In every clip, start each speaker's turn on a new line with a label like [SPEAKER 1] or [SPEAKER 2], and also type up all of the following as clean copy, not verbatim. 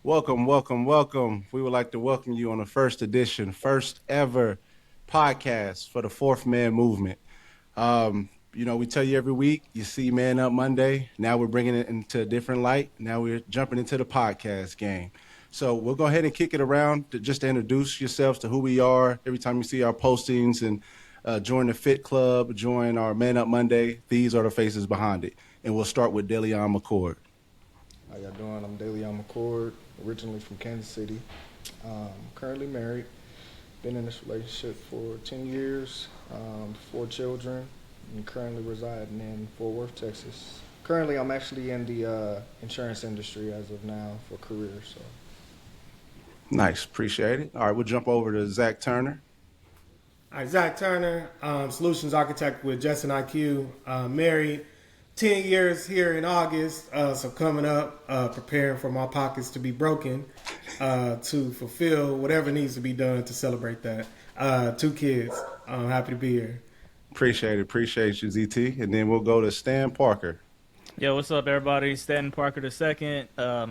[SPEAKER 1] Welcome, welcome, welcome. We would like to welcome you on the first edition, first ever podcast for the Fourth Man Movement. We tell you every week, you see Man Up Monday. Now we're bringing it into a different light. Now we're jumping into the podcast game. So we'll go ahead and kick it around just to introduce yourselves to who we are. Every time you see our postings and join the Fit Club, join our Man Up Monday, these are the faces behind it. And we'll start with Delion McCord.
[SPEAKER 2] How y'all doing? I'm Daily McCord, originally from Kansas City. Currently married. Been in this relationship for 10 years, 4 children, and currently residing in Fort Worth, Texas. Currently, I'm actually in the insurance industry as of now for career. So,
[SPEAKER 1] Nice, appreciate it. All right, we'll jump over to Zach Turner.
[SPEAKER 3] All right, Zach Turner, solutions architect with Justin IQ, married, 10 years here in August, so coming up, preparing for my pockets to be broken to fulfill whatever needs to be done to celebrate that. 2 kids, happy to be here.
[SPEAKER 1] Appreciate you, ZT. And then we'll go to Stan Parker.
[SPEAKER 4] Yo, what's up, everybody? Stanton Parker II.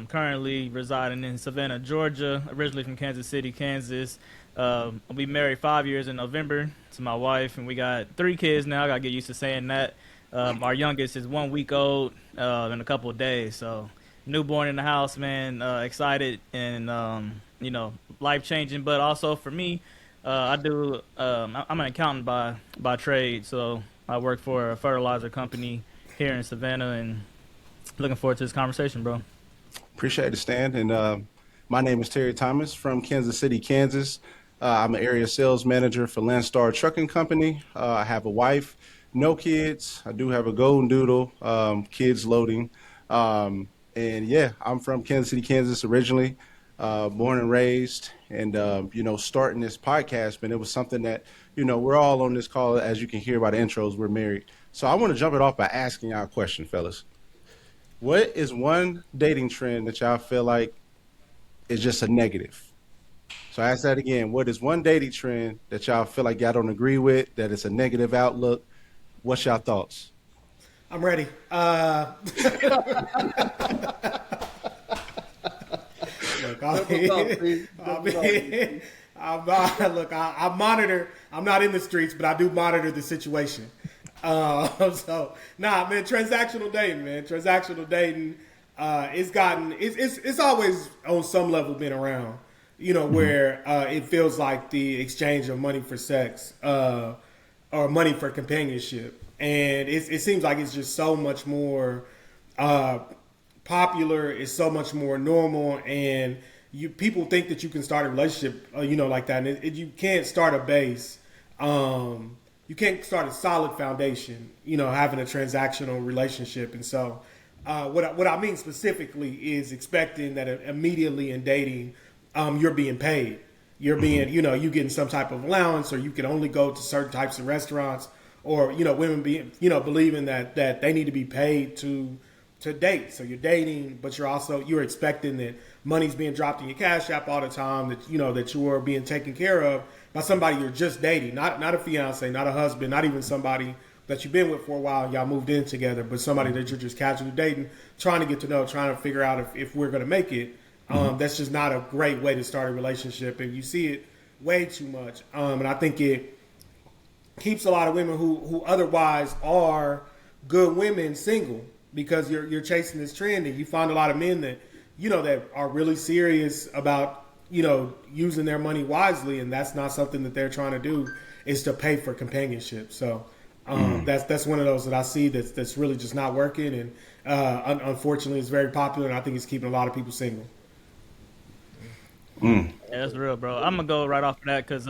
[SPEAKER 4] Currently residing in Savannah, Georgia. Originally from Kansas City, Kansas. I'll be married 5 years in November to my wife, and we got 3 kids now. I gotta get used to saying that. Our youngest is 1 week old in a couple of days. So, newborn in the house, man. Excited and life changing. But also for me, I'm an accountant by trade, so I work for a fertilizer company here in Savannah, and looking forward to this conversation, bro.
[SPEAKER 1] Appreciate it, Stan. And my name is Terry Thomas from Kansas City, Kansas. I'm an area sales manager for Landstar Trucking Company. I have a wife, no kids. I do have a golden doodle, kids loading. And yeah, I'm from Kansas City, Kansas originally, born and raised. And, starting this podcast, but it was something that, we're all on this call, as you can hear by the intros, we're married. So I want to jump it off by asking y'all a question, fellas. What is one dating trend that y'all feel like is just a negative? So I ask that again. What is one dating trend that y'all feel like y'all don't agree with, that it's a negative outlook? What's y'all thoughts?
[SPEAKER 3] I'm ready. Look, I monitor. I'm not in the streets, but I do monitor the situation. Man, transactional dating, man. Transactional dating, it's always on some level been around, where it feels like the exchange of money for sex, or money for companionship. And it seems like it's just so much more popular, it's so much more normal, and people think that you can start a relationship, like that. And you can't start a base. You can't start a solid foundation, having a transactional relationship. And so what I mean specifically is expecting that immediately in dating, you're being paid. You're being, you getting some type of allowance, or you can only go to certain types of restaurants, or, women being, believing that they need to be paid to date. So you're dating, but you're expecting that money's being dropped in your cash app all the time, that, that you are being taken care of by somebody you're just dating, not a fiance, not a husband, not even somebody that you've been with for a while and y'all moved in together, but somebody that you're just casually dating, trying to get to know, trying to figure out if we're going to make it. That's just not a great way to start a relationship, and you see it way too much. And I think it keeps a lot of women who otherwise are good women single, because you're chasing this trend, and you find a lot of men that, that are really serious about, using their money wisely, and that's not something that they're trying to do, is to pay for companionship. So that's one of those that I see that's really just not working, and unfortunately it's very popular, and I think it's keeping a lot of people single.
[SPEAKER 4] Yeah, that's real, bro. I'm gonna go right off of that because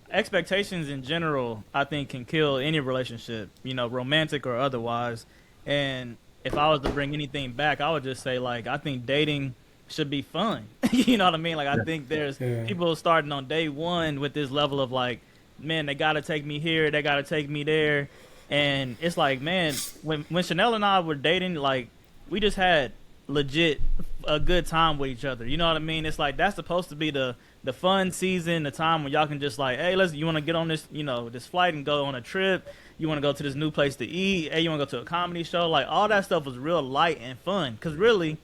[SPEAKER 4] expectations in general, I think, can kill any relationship, romantic or otherwise. And if I was to bring anything back, I would just say, like, I think dating should be fun. You know what I mean? Like, I think there's people starting on day one with this level of, like, man, they got to take me here, they got to take me there. And it's like, man, when Chanel and I were dating, like, we just had legit a good time with each other. You know what I mean? It's like, that's supposed to be the fun season, the time when y'all can just like, hey, you want to get on this, this flight and go on a trip? You want to go to this new place to eat? Hey, you want to go to a comedy show? Like, all that stuff was real light and fun. Because really,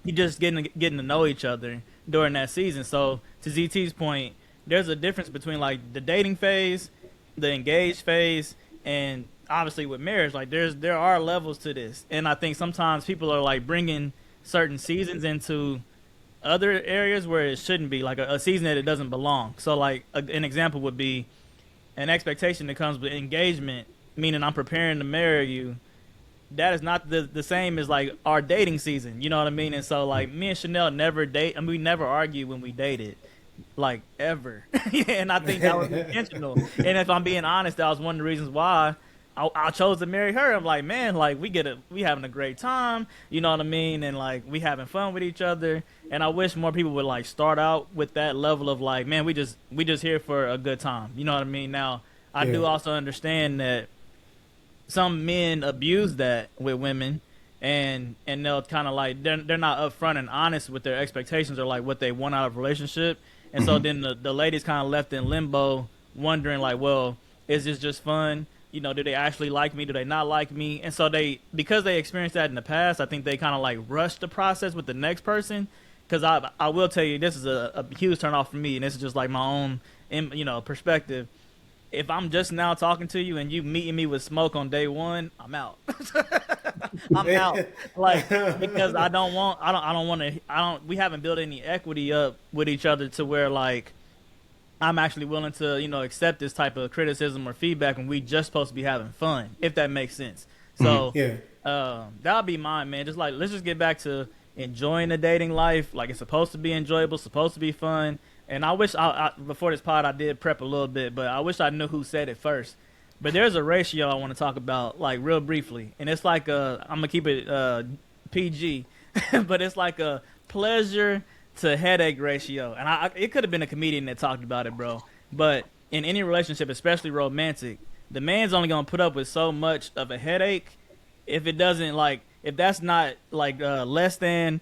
[SPEAKER 4] you just getting to know each other during that season. So to ZT's point, there's a difference between like the dating phase, the engaged phase, and obviously with marriage. Like there are levels to this, and I think sometimes people are like bringing certain seasons into other areas where it shouldn't be, like a season that it doesn't belong. So like an example would be an expectation that comes with engagement, meaning I'm preparing to marry you. That is not the same as like our dating season. You know what I mean? And so like me and Chanel never date. I mean, we never argue when we dated, like ever. Yeah, and I think that was intentional. And if I'm being honest, that was one of the reasons why I chose to marry her. I'm like, man, like we having a great time. You know what I mean? And like we having fun with each other. And I wish more people would like start out with that level of like, man, we just here for a good time. You know what I mean? Now I
[SPEAKER 3] Yeah.
[SPEAKER 4] do also understand that some men abuse that with women, and they'll kind of like they're not upfront and honest with their expectations or like what they want out of a relationship, and so then the ladies kind of left in limbo, wondering like, well, is this just fun? You know, do they actually like me? Do they not like me? And so because they experienced that in the past, I think they kind of like rush the process with the next person. Because I will tell you, this is a huge turn off for me, and this is just like my own, perspective. If I'm just now talking to you and you meeting me with smoke on day one, I'm out. I'm out. Like because I don't want to we haven't built any equity up with each other to where like I'm actually willing to, accept this type of criticism or feedback when we just supposed to be having fun, if that makes sense. So
[SPEAKER 3] Yeah.
[SPEAKER 4] that'll be mine, man. Just like let's just get back to enjoying the dating life. Like it's supposed to be enjoyable, supposed to be fun. And I wish before this pod I did prep a little bit, but I wish I knew who said it first. But there's a ratio I want to talk about, like real briefly, and it's like I'm gonna keep it PG, but it's like a pleasure to headache ratio. And it could have been a comedian that talked about it, bro. But in any relationship, especially romantic, the man's only gonna put up with so much of a headache if it doesn't like if that's not like less than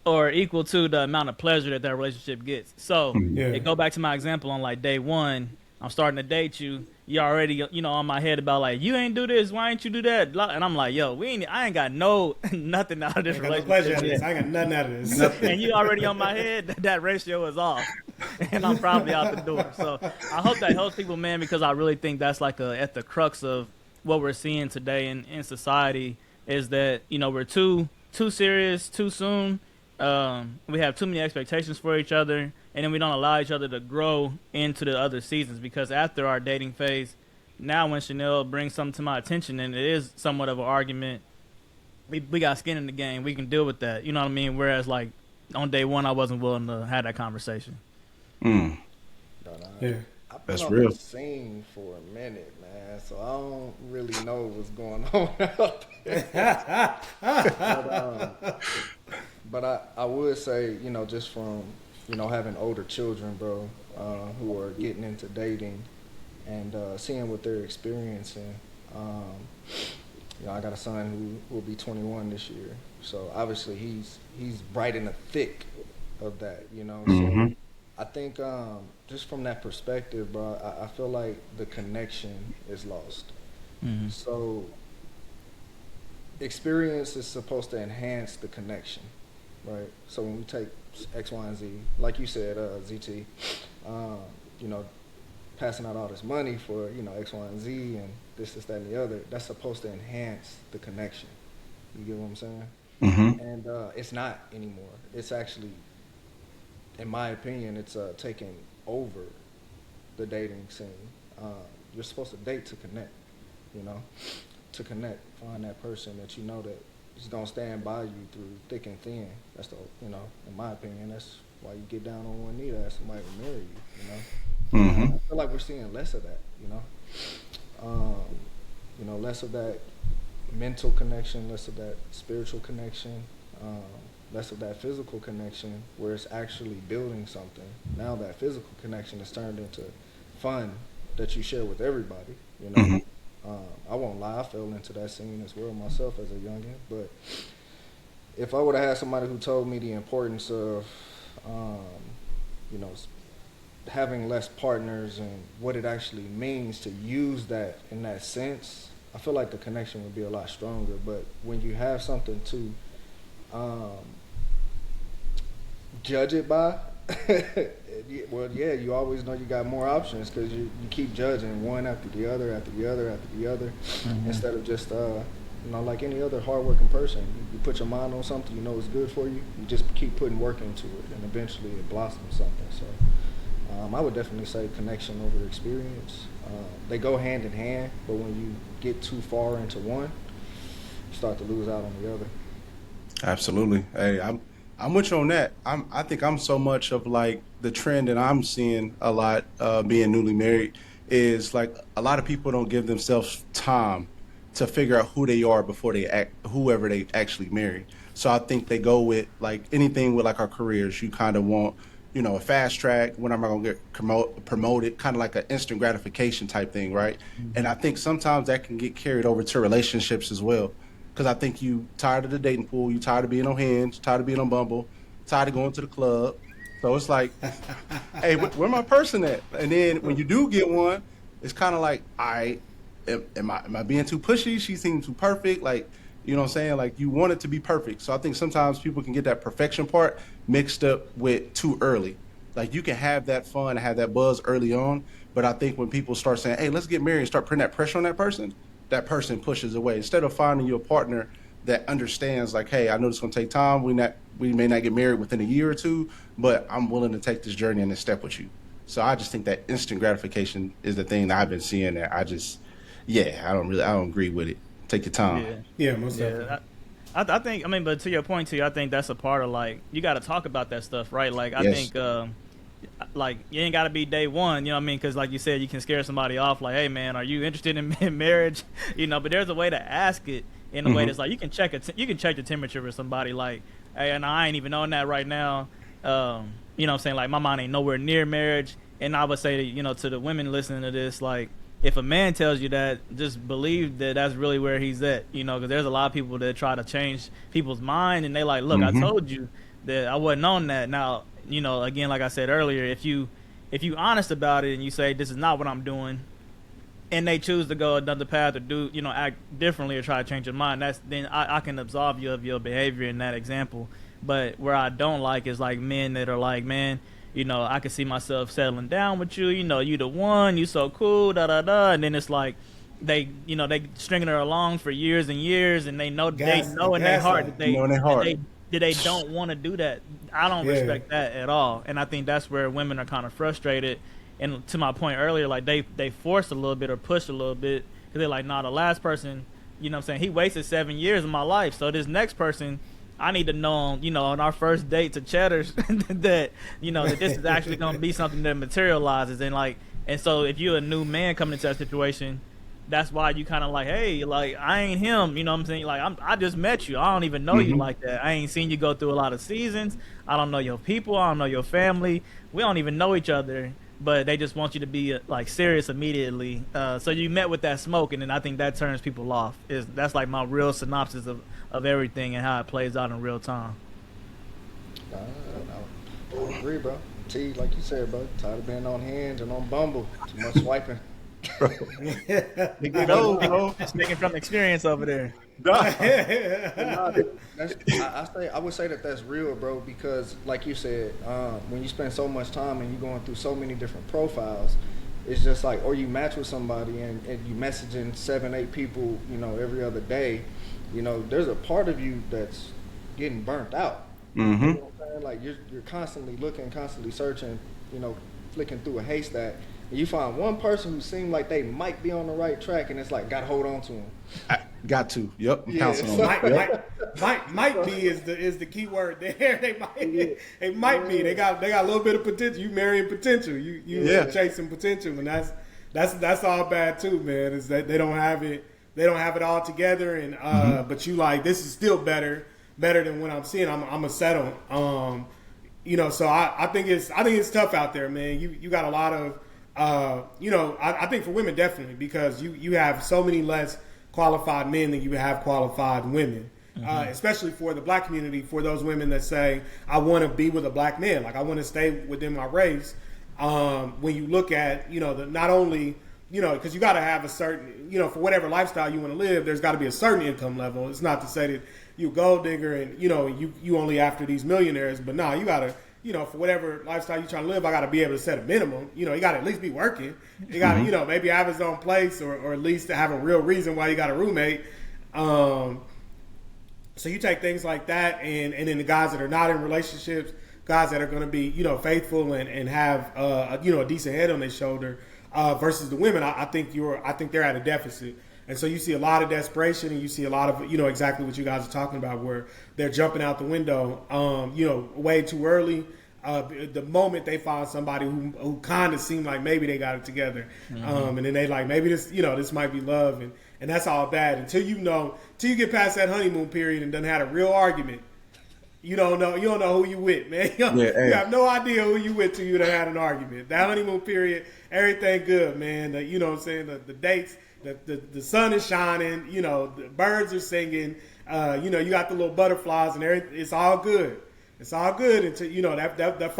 [SPEAKER 4] or equal to the amount of pleasure that relationship gets. So
[SPEAKER 3] Yeah.
[SPEAKER 4] it go back to my example on like day one. I'm starting to date you. You already, on my head about like you ain't do this. Why ain't you do that? And I'm like, yo, I ain't got no nothing out of this
[SPEAKER 3] I ain't got no pleasure out
[SPEAKER 4] relationship
[SPEAKER 3] of this.
[SPEAKER 4] yet.
[SPEAKER 3] I ain't got nothing out of this.
[SPEAKER 4] And you already on my head. That ratio is off, and I'm probably out the door. So I hope that helps people, man, because I really think that's like at the crux of what we're seeing today in society is that we're too serious too soon. We have too many expectations for each other, and then we don't allow each other to grow into the other seasons. Because after our dating phase, now when Chanel brings something to my attention, and it is somewhat of an argument, we got skin in the game. We can deal with that. You know what I mean? Whereas like on day one, I wasn't willing to have that conversation.
[SPEAKER 1] Mm,
[SPEAKER 2] But,
[SPEAKER 3] Yeah.
[SPEAKER 2] I've been
[SPEAKER 1] that's
[SPEAKER 2] on
[SPEAKER 1] real.
[SPEAKER 2] the scene for a minute, man, so I don't really know what's going on out there. But I would say, just from, having older children, bro, who are getting into dating and seeing what they're experiencing. Um, I got a son who will be 21 this year, so obviously he's right in the thick of that, So I think just from that perspective, bro, I feel like the connection is lost.
[SPEAKER 4] Mm-hmm.
[SPEAKER 2] So experience is supposed to enhance the connection, right? So when we take X, Y, and Z, like you said, ZT, um, you know, passing out all this money for, X, Y, and Z and this, that, and the other, that's supposed to enhance the connection. You get what I'm saying?
[SPEAKER 1] Mm-hmm.
[SPEAKER 2] And it's not anymore. It's actually, in my opinion, it's taking over the dating scene. You're supposed to date to connect, you know, to connect, find that person that you know that is gonna stand by you through thick and thin. That's the, in my opinion, that's why you get down on one knee to ask somebody to marry you,
[SPEAKER 1] Mm-hmm.
[SPEAKER 2] I feel like we're seeing less of that, less of that mental connection, less of that spiritual connection, less of that physical connection where it's actually building something. Now that physical connection is turned into fun that you share with everybody,
[SPEAKER 1] Mhm.
[SPEAKER 2] I won't lie, I fell into that scene as well myself as a youngin', but if I would have had somebody who told me the importance of, you know, having less partners and what it actually means to use that in that sense, I feel like the connection would be a lot stronger. But when you have something to judge it by, well, yeah, you always know you got more options because you keep judging one after the other, after the other, after the other, instead of just, like any other hardworking person. You put your mind on something, you know it's good for you, you just keep putting work into it, and eventually it blossoms something. So I would definitely say connection over experience. They go hand in hand, but when you get too far into one, you start to lose out on the other.
[SPEAKER 1] Absolutely. Hey, I'm with you on that. I think I'm so much of like the trend that I'm seeing a lot being newly married is like a lot of people don't give themselves time to figure out who they are before they act whoever they actually marry. So I think they go with like anything with like our careers. You kind of want, a fast track. When am I gonna get promoted? Kind of like an instant gratification type thing, right? And I think sometimes that can get carried over to relationships as well. Because I think you tired of the dating pool, you tired of being on Hinge, tired of being on Bumble, tired of going to the club. So it's like, hey, where my person at? And then when you do get one, it's kind of like, all right, am I being too pushy? She seems too perfect. Like, you know what I'm saying? Like you want it to be perfect. So I think sometimes people can get that perfection part mixed up with too early. Like you can have that fun and have that buzz early on, but I think when people start saying, "Hey, let's get married," and start putting that pressure on that person pushes away. Instead of finding you a partner that understands, like, "Hey, I know it's going to take time. We may not get married within a year or two, but I'm willing to take this journey and this step with you." So I just think that instant gratification is the thing that I've been seeing. That I don't agree with it. Take your time.
[SPEAKER 4] Yeah.
[SPEAKER 3] Yeah, most
[SPEAKER 4] Yeah,
[SPEAKER 3] definitely.
[SPEAKER 4] I think. I mean, but to your point too, I think that's a part of like you got to talk about that stuff, right? Like I
[SPEAKER 1] Yes.
[SPEAKER 4] think, like you ain't got to be day one, you know what I mean? Because like you said, you can scare somebody off, like, hey man, are you interested in marriage? But there's a way to ask it in a way
[SPEAKER 1] Hmm.
[SPEAKER 4] that's like you can check the temperature with somebody, like, hey, and I ain't even on that right now. You know what I'm saying? Like my mind ain't nowhere near marriage, and I would say, to the women listening to this, like if a man tells you that, just believe that that's really where he's at. Because there's a lot of people that try to change people's mind, and they like, look, I
[SPEAKER 1] Hmm.
[SPEAKER 4] told you that I wasn't on that. Now, again, like I said earlier, if you honest about it and you say this is not what I'm doing, and they choose to go another path or do act differently or try to change your mind, then I can absolve you of your behavior in that example. But where I don't like is like men that are like, man, I can see myself settling down with you. You the one, you so cool, da da da, and then it's like they stringing her along for years and years, and they know in their heart
[SPEAKER 3] Gaslight.
[SPEAKER 1] You know, in their
[SPEAKER 4] that
[SPEAKER 1] heart.
[SPEAKER 4] they that they don't want to do that. I don't
[SPEAKER 3] Yeah.
[SPEAKER 4] respect that at all, and I think that's where women are kind of frustrated. And to my point earlier, like they force a little bit or push a little bit because they're like, nah, the last person, what I'm saying, he wasted 7 years of my life, so this next person, I need to know, on our first date to Cheddar's that that this is actually going to be something that materializes, and so if you're a new man coming into that situation, that's why you kind of like, hey, like I ain't him, you know what I'm saying? Like I just met you, I don't even know you
[SPEAKER 1] Hmm.
[SPEAKER 4] like that. I ain't seen you go through a lot of seasons. I don't know your people. I don't know your family. We don't even know each other. But they just want you to be like serious immediately. So you met with that smoke, and then I think that turns people off. That's like my real synopsis of everything and how it plays out in real time.
[SPEAKER 2] I agree, bro. T, like you said, bro, tired of being on Hinge and on Bumble. Too much swiping.
[SPEAKER 1] It get old, bro.
[SPEAKER 4] Speaking from experience over there.
[SPEAKER 1] Nah.
[SPEAKER 2] But nah, I would say that that's real, bro, because like you said, when you spend so much time and you're going through so many different profiles, it's just like, or you match with somebody and you messaging 7, 8 people, every other day, there's a part of you that's getting burnt out. You
[SPEAKER 1] Hmm.
[SPEAKER 2] know what I'm saying? Like you're constantly looking, constantly searching, flicking through a haystack. And you find one person who seemed like they might be on the right track, and it's like, gotta hold on to them.
[SPEAKER 1] I got to. Yep. I'm
[SPEAKER 2] Yeah,
[SPEAKER 1] pouncing on it.
[SPEAKER 3] might,
[SPEAKER 1] Yep.
[SPEAKER 3] might be is the key word there. They
[SPEAKER 2] yeah,
[SPEAKER 3] might they might be. They got a little bit of potential. You marrying potential. You
[SPEAKER 1] Yeah.
[SPEAKER 3] chasing potential, and that's all bad too, man. Is that they don't have it. They don't have it all together, and but you like this is still better than what I'm seeing. I'm a settle. So I think it's tough out there, man. You got a lot of I think for women definitely because you have so many less qualified men than you have qualified women. Especially for the black community, for those women that say, I want to be with a black man, like I want to stay within my race. When you look at, not only, because you got to have a certain, for whatever lifestyle you want to live, there's got to be a certain income level. It's not to say that you a gold digger and, you only after these millionaires, but nah, you for whatever lifestyle you're trying to live, I got to be able to set a minimum. You got to at least be working. You got to, maybe have his own place or at least to have a real reason why you got a roommate. So you take things like that, and then the guys that are not in relationships, guys that are going to be, faithful and have, a decent head on their shoulder, versus the women, I think they're at a deficit. And so you see a lot of desperation, and you see a lot of, exactly what you guys are talking about, where they're jumping out the window, way too early. The moment they find somebody who kind of seem like maybe they got it together, and then they like, maybe this might be love, and that's all bad until you get past that honeymoon period and done had a real argument. You don't know who you with, man. You have no idea who you with till you done had an argument. That honeymoon period, everything good, man. You know what I'm saying? The dates, the sun is shining, the birds are singing, you got the little butterflies and everything. It's all good. It's all good until that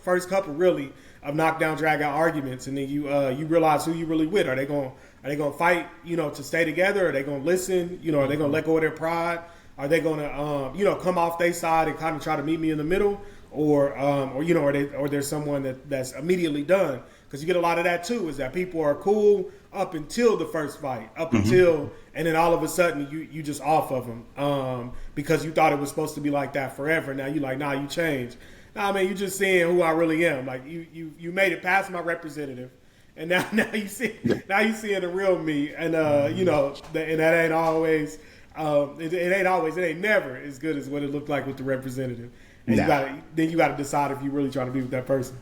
[SPEAKER 3] first couple really of knockdown drag out arguments, and then you realize who you really with. Are they gonna fight to stay together? Are they gonna listen? Are they gonna let go of their pride? Are they gonna come off their side and kind of try to meet me in the middle, or there's someone that's immediately done? Because you get a lot of that too, is that people are cool up until the first fight, and then all of a sudden you just off of them because you thought it was supposed to be like that forever. Now you like, nah, you changed. Nah, man, you just seeing who I really am. Like you made it past my representative, and now you seeing the real me, and and that ain't always. It ain't never as good as what it looked like with the representative. And you gotta decide if you really trying to be with that person.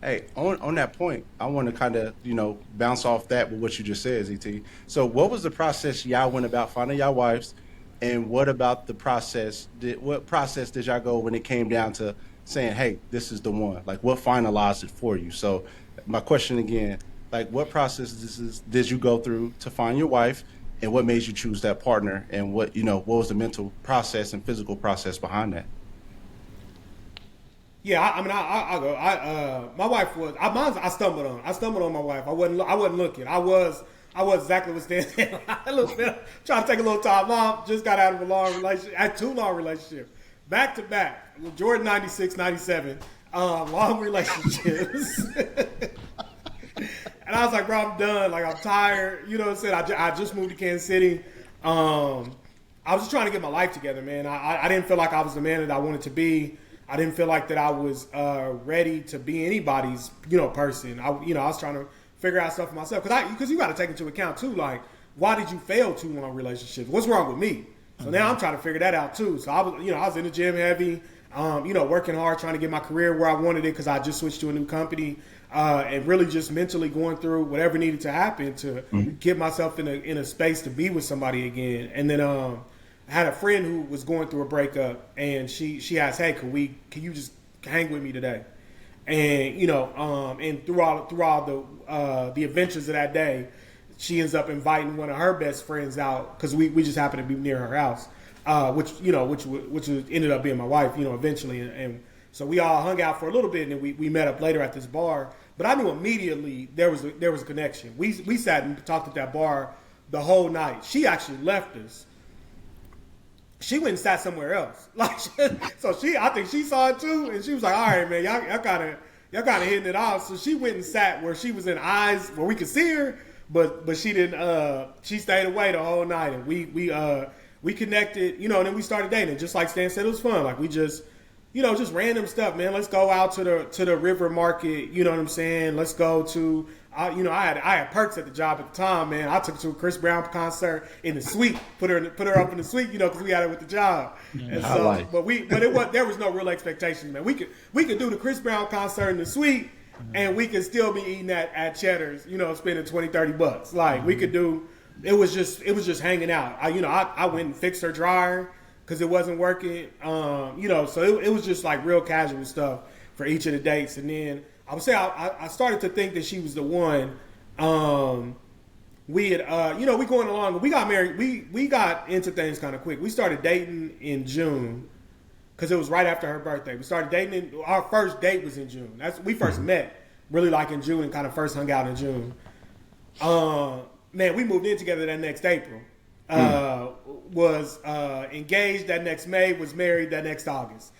[SPEAKER 1] Hey, on that point, I want to kind of, bounce off that with what you just said, ZT. So what was the process y'all went about finding y'all wives, and what about the process? What process did y'all go when it came down to saying, hey, this is the one? Like, what finalized it for you? So my question again, like, what process did you go through to find your wife, and what made you choose that partner, and what was the mental process and physical process behind that?
[SPEAKER 3] Yeah, I'll go. My wife was. I stumbled on my wife. I wasn't looking. I was exactly what Stan said. A little bit, trying to take a little time off. Just got out of a long relationship. I had 2 long relationships, back to back. Jordan 96, 97, long relationships. And I was like, bro, I'm done. Like, I'm tired. You know what I'm saying? I just moved to Kansas City. I was just trying to get my life together, man. I didn't feel like I was the man that I wanted to be. I didn't feel like that I was ready to be anybody's, person. I was trying to figure out stuff for myself. Because you got to take into account, too, like, why did you fail 2 long relationships? What's wrong with me? So now I'm trying to figure that out, too. So I was in the gym heavy, working hard, trying to get my career where I wanted it because I just switched to a new company. And really just mentally going through whatever needed to happen to get myself in a space to be with somebody again. And then I had a friend who was going through a breakup, and she asked, "Hey, can you just hang with me today?" And and through all the adventures of that day, she ends up inviting one of her best friends out because we just happened to be near her house, which ended up being my wife, eventually, and so we all hung out for a little bit, and then we met up later at this bar. But I knew immediately there was a connection. We sat and talked at that bar the whole night. She actually left us. She went and sat somewhere else. Like, so I think she saw it too, and she was like, "All right, man, y'all kind of hitting it off." So she went and sat where she was in eyes where we could see her, but she didn't. She stayed away the whole night, and we connected, and then we started dating. Just like Stan said, it was fun. Like, we just. Just random stuff, man. Let's go out to the river market. You know what I'm saying? Let's go to, I had perks at the job at the time, man. I took her to a Chris Brown concert in the suite. Put her up in the suite, because we had her with the job. And so, there was no real expectations, man. We could do the Chris Brown concert in the suite, and we could still be eating at Cheddar's, spending $20-$30. Like, we could do. It was just hanging out. I went and fixed her dryer. Because it wasn't working, so it was just like real casual stuff for each of the dates. And then I would say I started to think that she was the one. We had, we going along. We got married. We got into things kind of quick. We started dating in June because it was right after her birthday. We started dating. Our first date was in June. We first met really like in June and kind of first hung out in June. Man, we moved in together that next April. Was engaged that next May, was married that next August.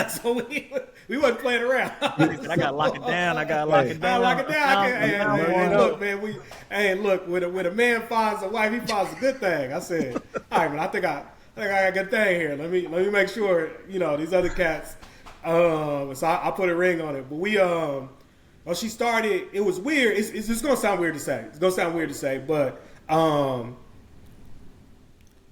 [SPEAKER 3] So we wasn't playing around.
[SPEAKER 4] I gotta lock it down. I gotta lock
[SPEAKER 1] Hey.
[SPEAKER 4] it down.
[SPEAKER 3] I lock it down.
[SPEAKER 4] Now-
[SPEAKER 3] Hey,
[SPEAKER 4] now
[SPEAKER 3] hey,
[SPEAKER 4] one.
[SPEAKER 3] look, man. Look. When a man finds a wife, he finds a good thing. I said, all right, man. I think I got a good thing here. Let me make sure. These other cats. So I put a ring on it. But well, she started. It was weird. It's just gonna sound weird to say. It's gonna sound weird to say, but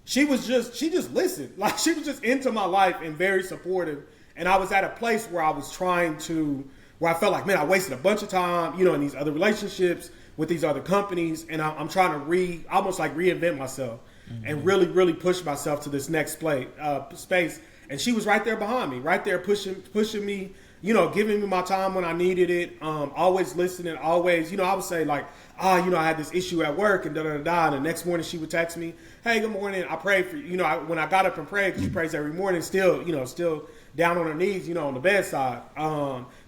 [SPEAKER 3] she just listened. Like, she was just into my life and very supportive. And I was at a place where I was where I felt like, man, I wasted a bunch of time, in these other relationships with these other companies. And I'm trying to almost like reinvent myself and really, really push myself to this next space. And she was right there behind me, right there pushing me, giving me my time when I needed it. Always listening, always, I would say like, I had this issue at work and da-da-da-da. And the next morning she would text me, hey, good morning. I prayed for you. When I got up and prayed, because she prays every morning, still down on her knees, on the bedside.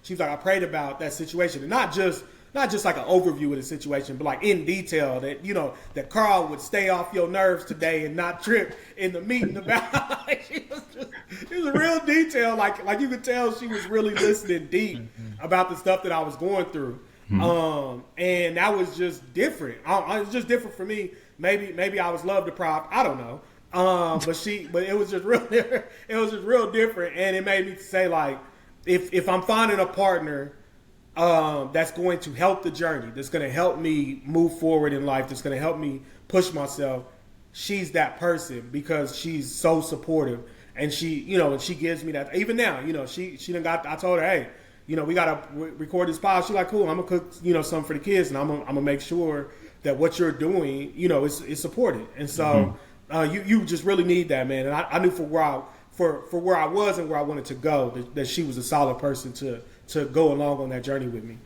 [SPEAKER 3] She was like, I prayed about that situation. And not just like an overview of the situation, but like in detail that, that Carl would stay off your nerves today and not trip in the meeting about. It was a real detail. Like you could tell she was really listening deep about the stuff that I was going through. And that was just different. It was just different for me. Maybe I was love deprived. I don't know. But it was just real. It was just real different, and it made me say like, if I'm finding a partner that's going to help the journey, that's going to help me move forward in life, that's going to help me push myself, she's that person, because she's so supportive, and and she gives me that. Even now, she done got. I told her, hey, we gotta record this pod. She's like, cool. I'm gonna cook, something for the kids, and I'm gonna make sure that what you're doing, is supported. And so. You just really need that, man. And I knew for where I was and where I wanted to go, that she was a solid person to go along on that journey with me.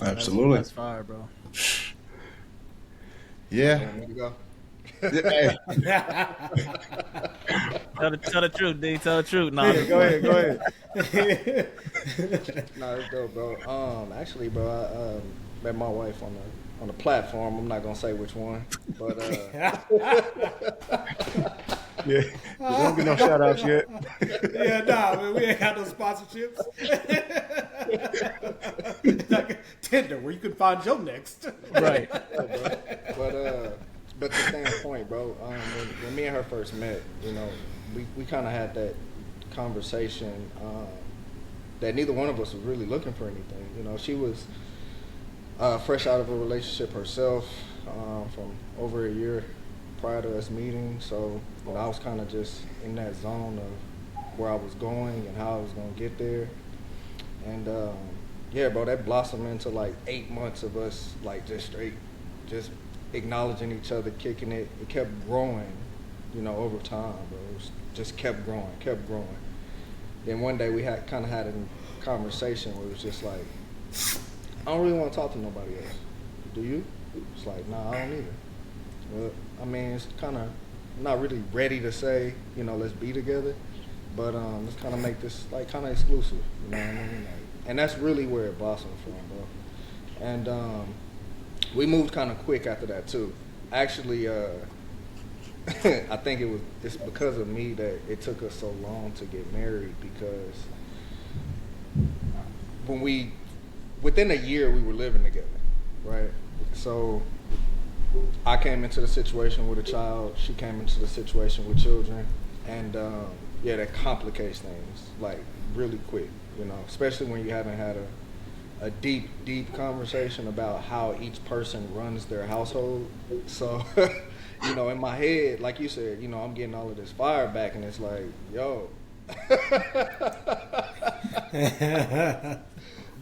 [SPEAKER 1] Absolutely.
[SPEAKER 4] That's fire, bro.
[SPEAKER 1] Yeah.
[SPEAKER 2] Want me to go?
[SPEAKER 1] Hey,
[SPEAKER 4] Tell the truth, D. Tell the truth. Nah,
[SPEAKER 1] go ahead.
[SPEAKER 2] No, it's dope, bro. Actually, bro, I met my wife on the platform. I'm not gonna say which one, but
[SPEAKER 1] Yeah. There don't be no shout outs yet.
[SPEAKER 3] Yeah, nah, man, we ain't got no sponsorships. Like Tinder, where you can find your next.
[SPEAKER 4] right.
[SPEAKER 2] but to stay on point, bro. When me and her first met, we kind of had that conversation that neither one of us was really looking for anything. She was fresh out of a relationship herself from over a year prior to us meeting. So I was kind of just in that zone of where I was going and how I was going to get there. And yeah, bro, that blossomed into like 8 months of us like just acknowledging each other, kicking it. It kept growing, over time, bro. It just kept growing. Then one day we had a conversation where it was just like, I don't really want to talk to nobody else. Do you? It's like, nah, I don't either. Well, I mean, it's kind of not really ready to say, let's be together, but let's kind of make this like kind of exclusive. You know what I mean? And that's really where it blossomed from, bro. And we moved kind of quick after that too. Actually, I think it's because of me that it took us so long to get married, because within a year we were living together, right? So I came into the situation with a child, she came into the situation with children, and yeah, that complicates things like really quick, especially when you haven't had a deep conversation about how each person runs their household. So in my head, like you said, I'm getting all of this fire back, and it's like, yo.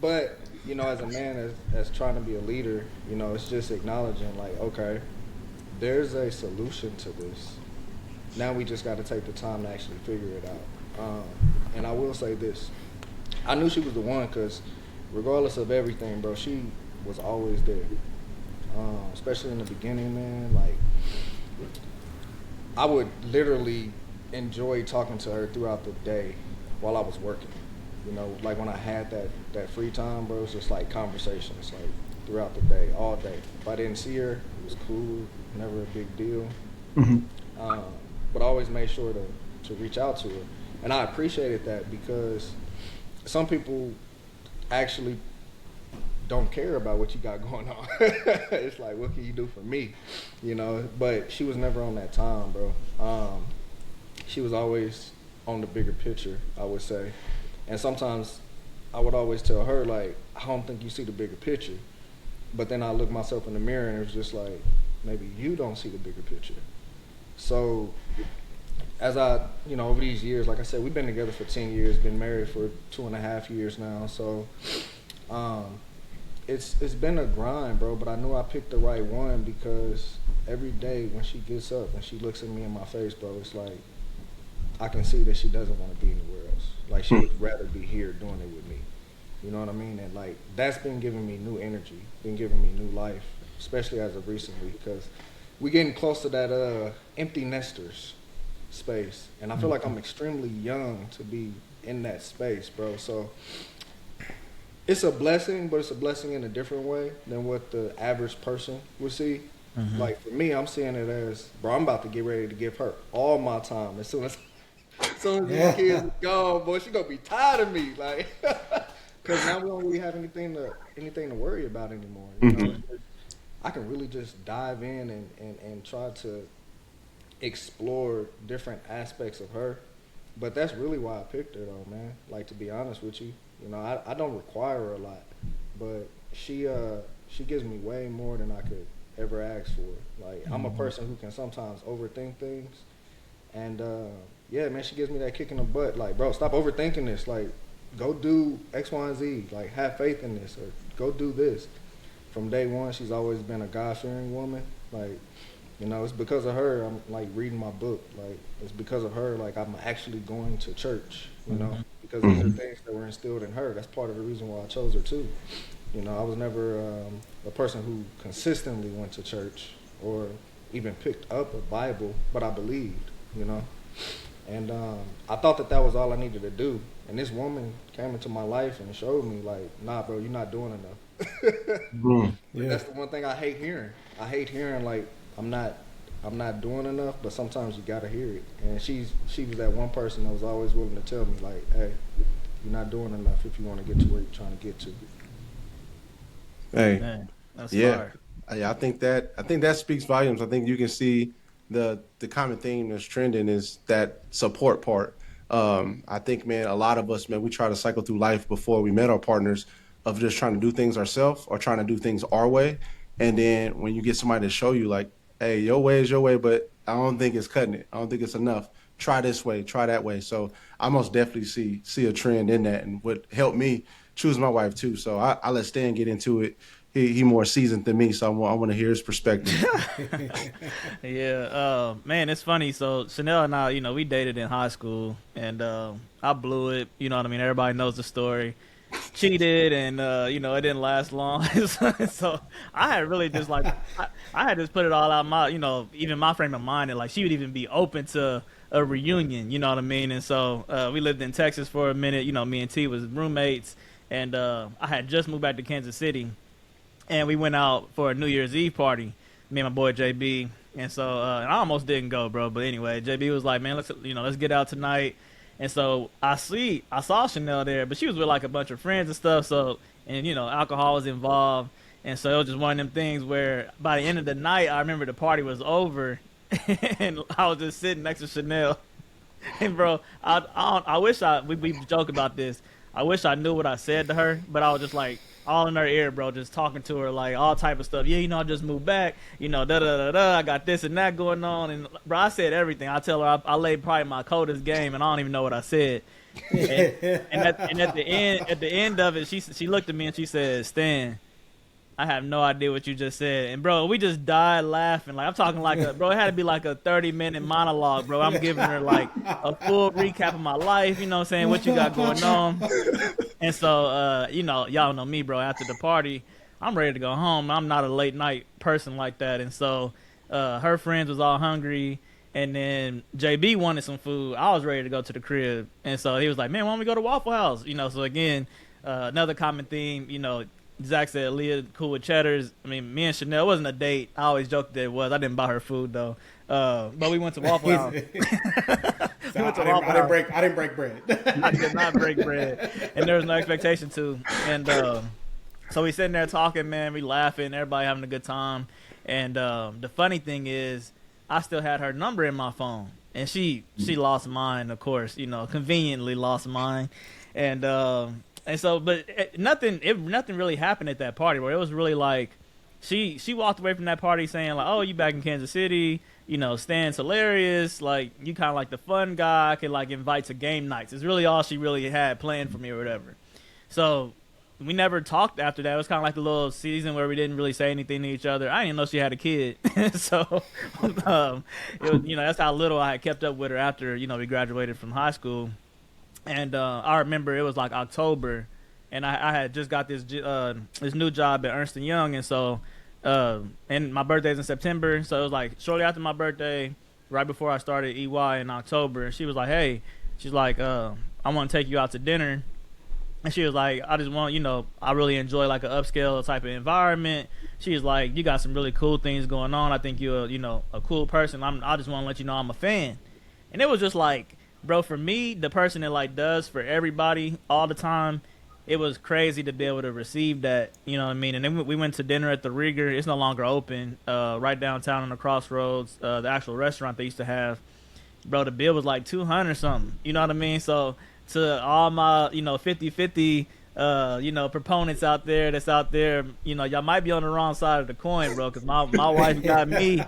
[SPEAKER 2] But as a man that's trying to be a leader, it's just acknowledging like, okay, there's a solution to this. Now we just got to take the time to actually figure it out. And I will say this, I knew she was the one, because regardless of everything, bro, she was always there. Especially in the beginning, man. Like, I would literally enjoy talking to her throughout the day while I was working. Like when I had that free time, bro, it's just like conversations, like throughout the day, all day. If I didn't see her, it was cool, never a big deal.
[SPEAKER 1] Mm-hmm.
[SPEAKER 2] But I always made sure to reach out to her. And I appreciated that because some people actually don't care about what you got going on. It's like, what can you do for me? You know, but she was never on that time, bro. She was always on the bigger picture, I would say. And sometimes I would always tell her, like, I don't think you see the bigger picture. But then I look myself in the mirror and it was just like, maybe you don't see the bigger picture. So as over these years, like I said, we've been together for 10 years, been married for 2.5 years now. So it's been a grind, bro, but I knew I picked the right one because every day when she gets up and she looks at me in my face, bro, it's like I can see that she doesn't want to be anywhere else. Like she would rather be here doing it with me. You know what I mean? And like that's been giving me new energy, been giving me new life, especially as of recently because we're getting close to that empty nesters space. And I feel like I'm extremely young to be in that space, bro. So it's a blessing, but it's a blessing in a different way than what the average person would see. Like for me, I'm seeing it as, bro, I'm about to get ready to give her all my time as soon as these kids are gone, boy, she gonna be tired of me, like, because now we don't really have anything to worry about anymore. You know, I can really just dive in and try to explore different aspects of her. But that's really why I picked her, though, man. Like to be honest with you, you know, I don't require her a lot, but she gives me way more than I could ever ask for. Like I'm a person who can sometimes overthink things, and yeah, man, she gives me that kick in the butt. Like, bro, stop overthinking this. Like, go do X, Y, and Z. Like, have faith in this, or go do this. From day one, she's always been a God-fearing woman. Like, you know, it's because of her I'm like reading my book. Like, it's because of her like I'm actually going to church. You know, because these are things that were instilled in her. That's part of the reason why I chose her too. You know, I was never a person who consistently went to church or even picked up a Bible, but I believed. You know. And I thought that was all I needed to do. And this woman came into my life and showed me, like, nah, bro, you're not doing enough.
[SPEAKER 3] Yeah.
[SPEAKER 2] That's the one thing I hate hearing. I hate hearing, like, I'm not doing enough, but sometimes you gotta hear it. And she was that one person that was always willing to tell me, like, hey, you're not doing enough if you want to get to where you're trying to get to.
[SPEAKER 1] Hey,
[SPEAKER 4] Man, that's
[SPEAKER 1] yeah,
[SPEAKER 4] fire.
[SPEAKER 1] I think that speaks volumes. I think you can see the common theme that's trending is that support part. I think, man, a lot of us, man, we try to cycle through life before we met our partners of just trying to do things ourselves or trying to do things our way. And then when you get somebody to show you, like, hey, your way is your way, but I don't think it's cutting it. I don't think it's enough. Try this way, try that way. So I most definitely see a trend in that, and would help me choose my wife too. So I let Stan get into it. He more seasoned than me, so I want to hear his perspective.
[SPEAKER 4] Yeah, man, it's funny. So Chanel and I, we dated in high school, and I blew it. You know what I mean? Everybody knows the story. Cheated, and it didn't last long. So I had really just like I had just put it all out my, even my frame of mind, and like she would even be open to a reunion. You know what I mean? And so we lived in Texas for a minute. Me and T was roommates, and I had just moved back to Kansas City, and we went out for a New Year's Eve party. Me and my boy JB, and so and I almost didn't go, bro. But anyway, JB was like, "Man, let's get out tonight." And so I saw Chanel there, but she was with like a bunch of friends and stuff. So and alcohol was involved, and so it was just one of them things where by the end of the night, I remember the party was over, and I was just sitting next to Chanel. And bro, I wish we joke about this. I wish I knew what I said to her, but I was just like all in her ear, bro, just talking to her like all type of stuff. Yeah, I just moved back. Da da da da. I got this and that going on, and bro, I said everything. I tell her I laid probably my coldest game, and I don't even know what I said. And at the end of it, she looked at me and she said, "Stan, I have no idea what you just said." And bro, we just died laughing. Like I'm talking like bro, it had to be like a 30-minute monologue, bro. I'm giving her like a full recap of my life, what I'm saying, what you got going on. And so y'all know me, bro, after the party, I'm ready to go home. I'm not a late night person like that. And so her friends was all hungry, and then JB wanted some food. I was ready to go to the crib. And so he was like, "Man, why don't we go to Waffle House?" So again, another common theme, Zach said Leah cool with cheddars. I mean, me and Chanel, it wasn't a date. I always joked that it was. I didn't buy her food though. But we went to Waffle House.
[SPEAKER 3] So
[SPEAKER 4] We went to
[SPEAKER 3] I
[SPEAKER 4] Waffle
[SPEAKER 3] didn't
[SPEAKER 4] House.
[SPEAKER 3] break. I didn't break bread.
[SPEAKER 4] I did not break bread, and there was no expectation to. And so we sitting there talking, man. We laughing, everybody having a good time. And the funny thing is, I still had her number in my phone, and she lost mine, of course. Conveniently lost mine, and so, but nothing really happened at that party. Where it was really like, she walked away from that party saying like, "Oh, you back in Kansas City? Stan's hilarious. Like you kind of like the fun guy. I could like invite to game nights." It's really all she really had planned for me or whatever. So we never talked after that. It was kind of like a little season where we didn't really say anything to each other. I didn't even know she had a kid, so that's how little I had kept up with her after we graduated from high school. And I remember it was like October, and I had just got this new job at Ernst and Young, and so and my birthday's in September, so it was like shortly after my birthday, right before I started EY in October. And she was like, "Hey," she's like, "I want to take you out to dinner." And she was like, "I just want, I really enjoy like an upscale type of environment." She was like, "You got some really cool things going on. I think you're, a cool person. I just want to let you know I'm a fan." And it was just like, bro, for me, the person that like does for everybody all the time, it was crazy to be able to receive that. You know what I mean? And then we went to dinner at the Rieger. It's no longer open. Right downtown on the Crossroads, the actual restaurant they used to have. Bro, the bill was like 200 something. You know what I mean? So to all my 50-50 proponents out there that's out there, y'all might be on the wrong side of the coin, bro, because my wife got me,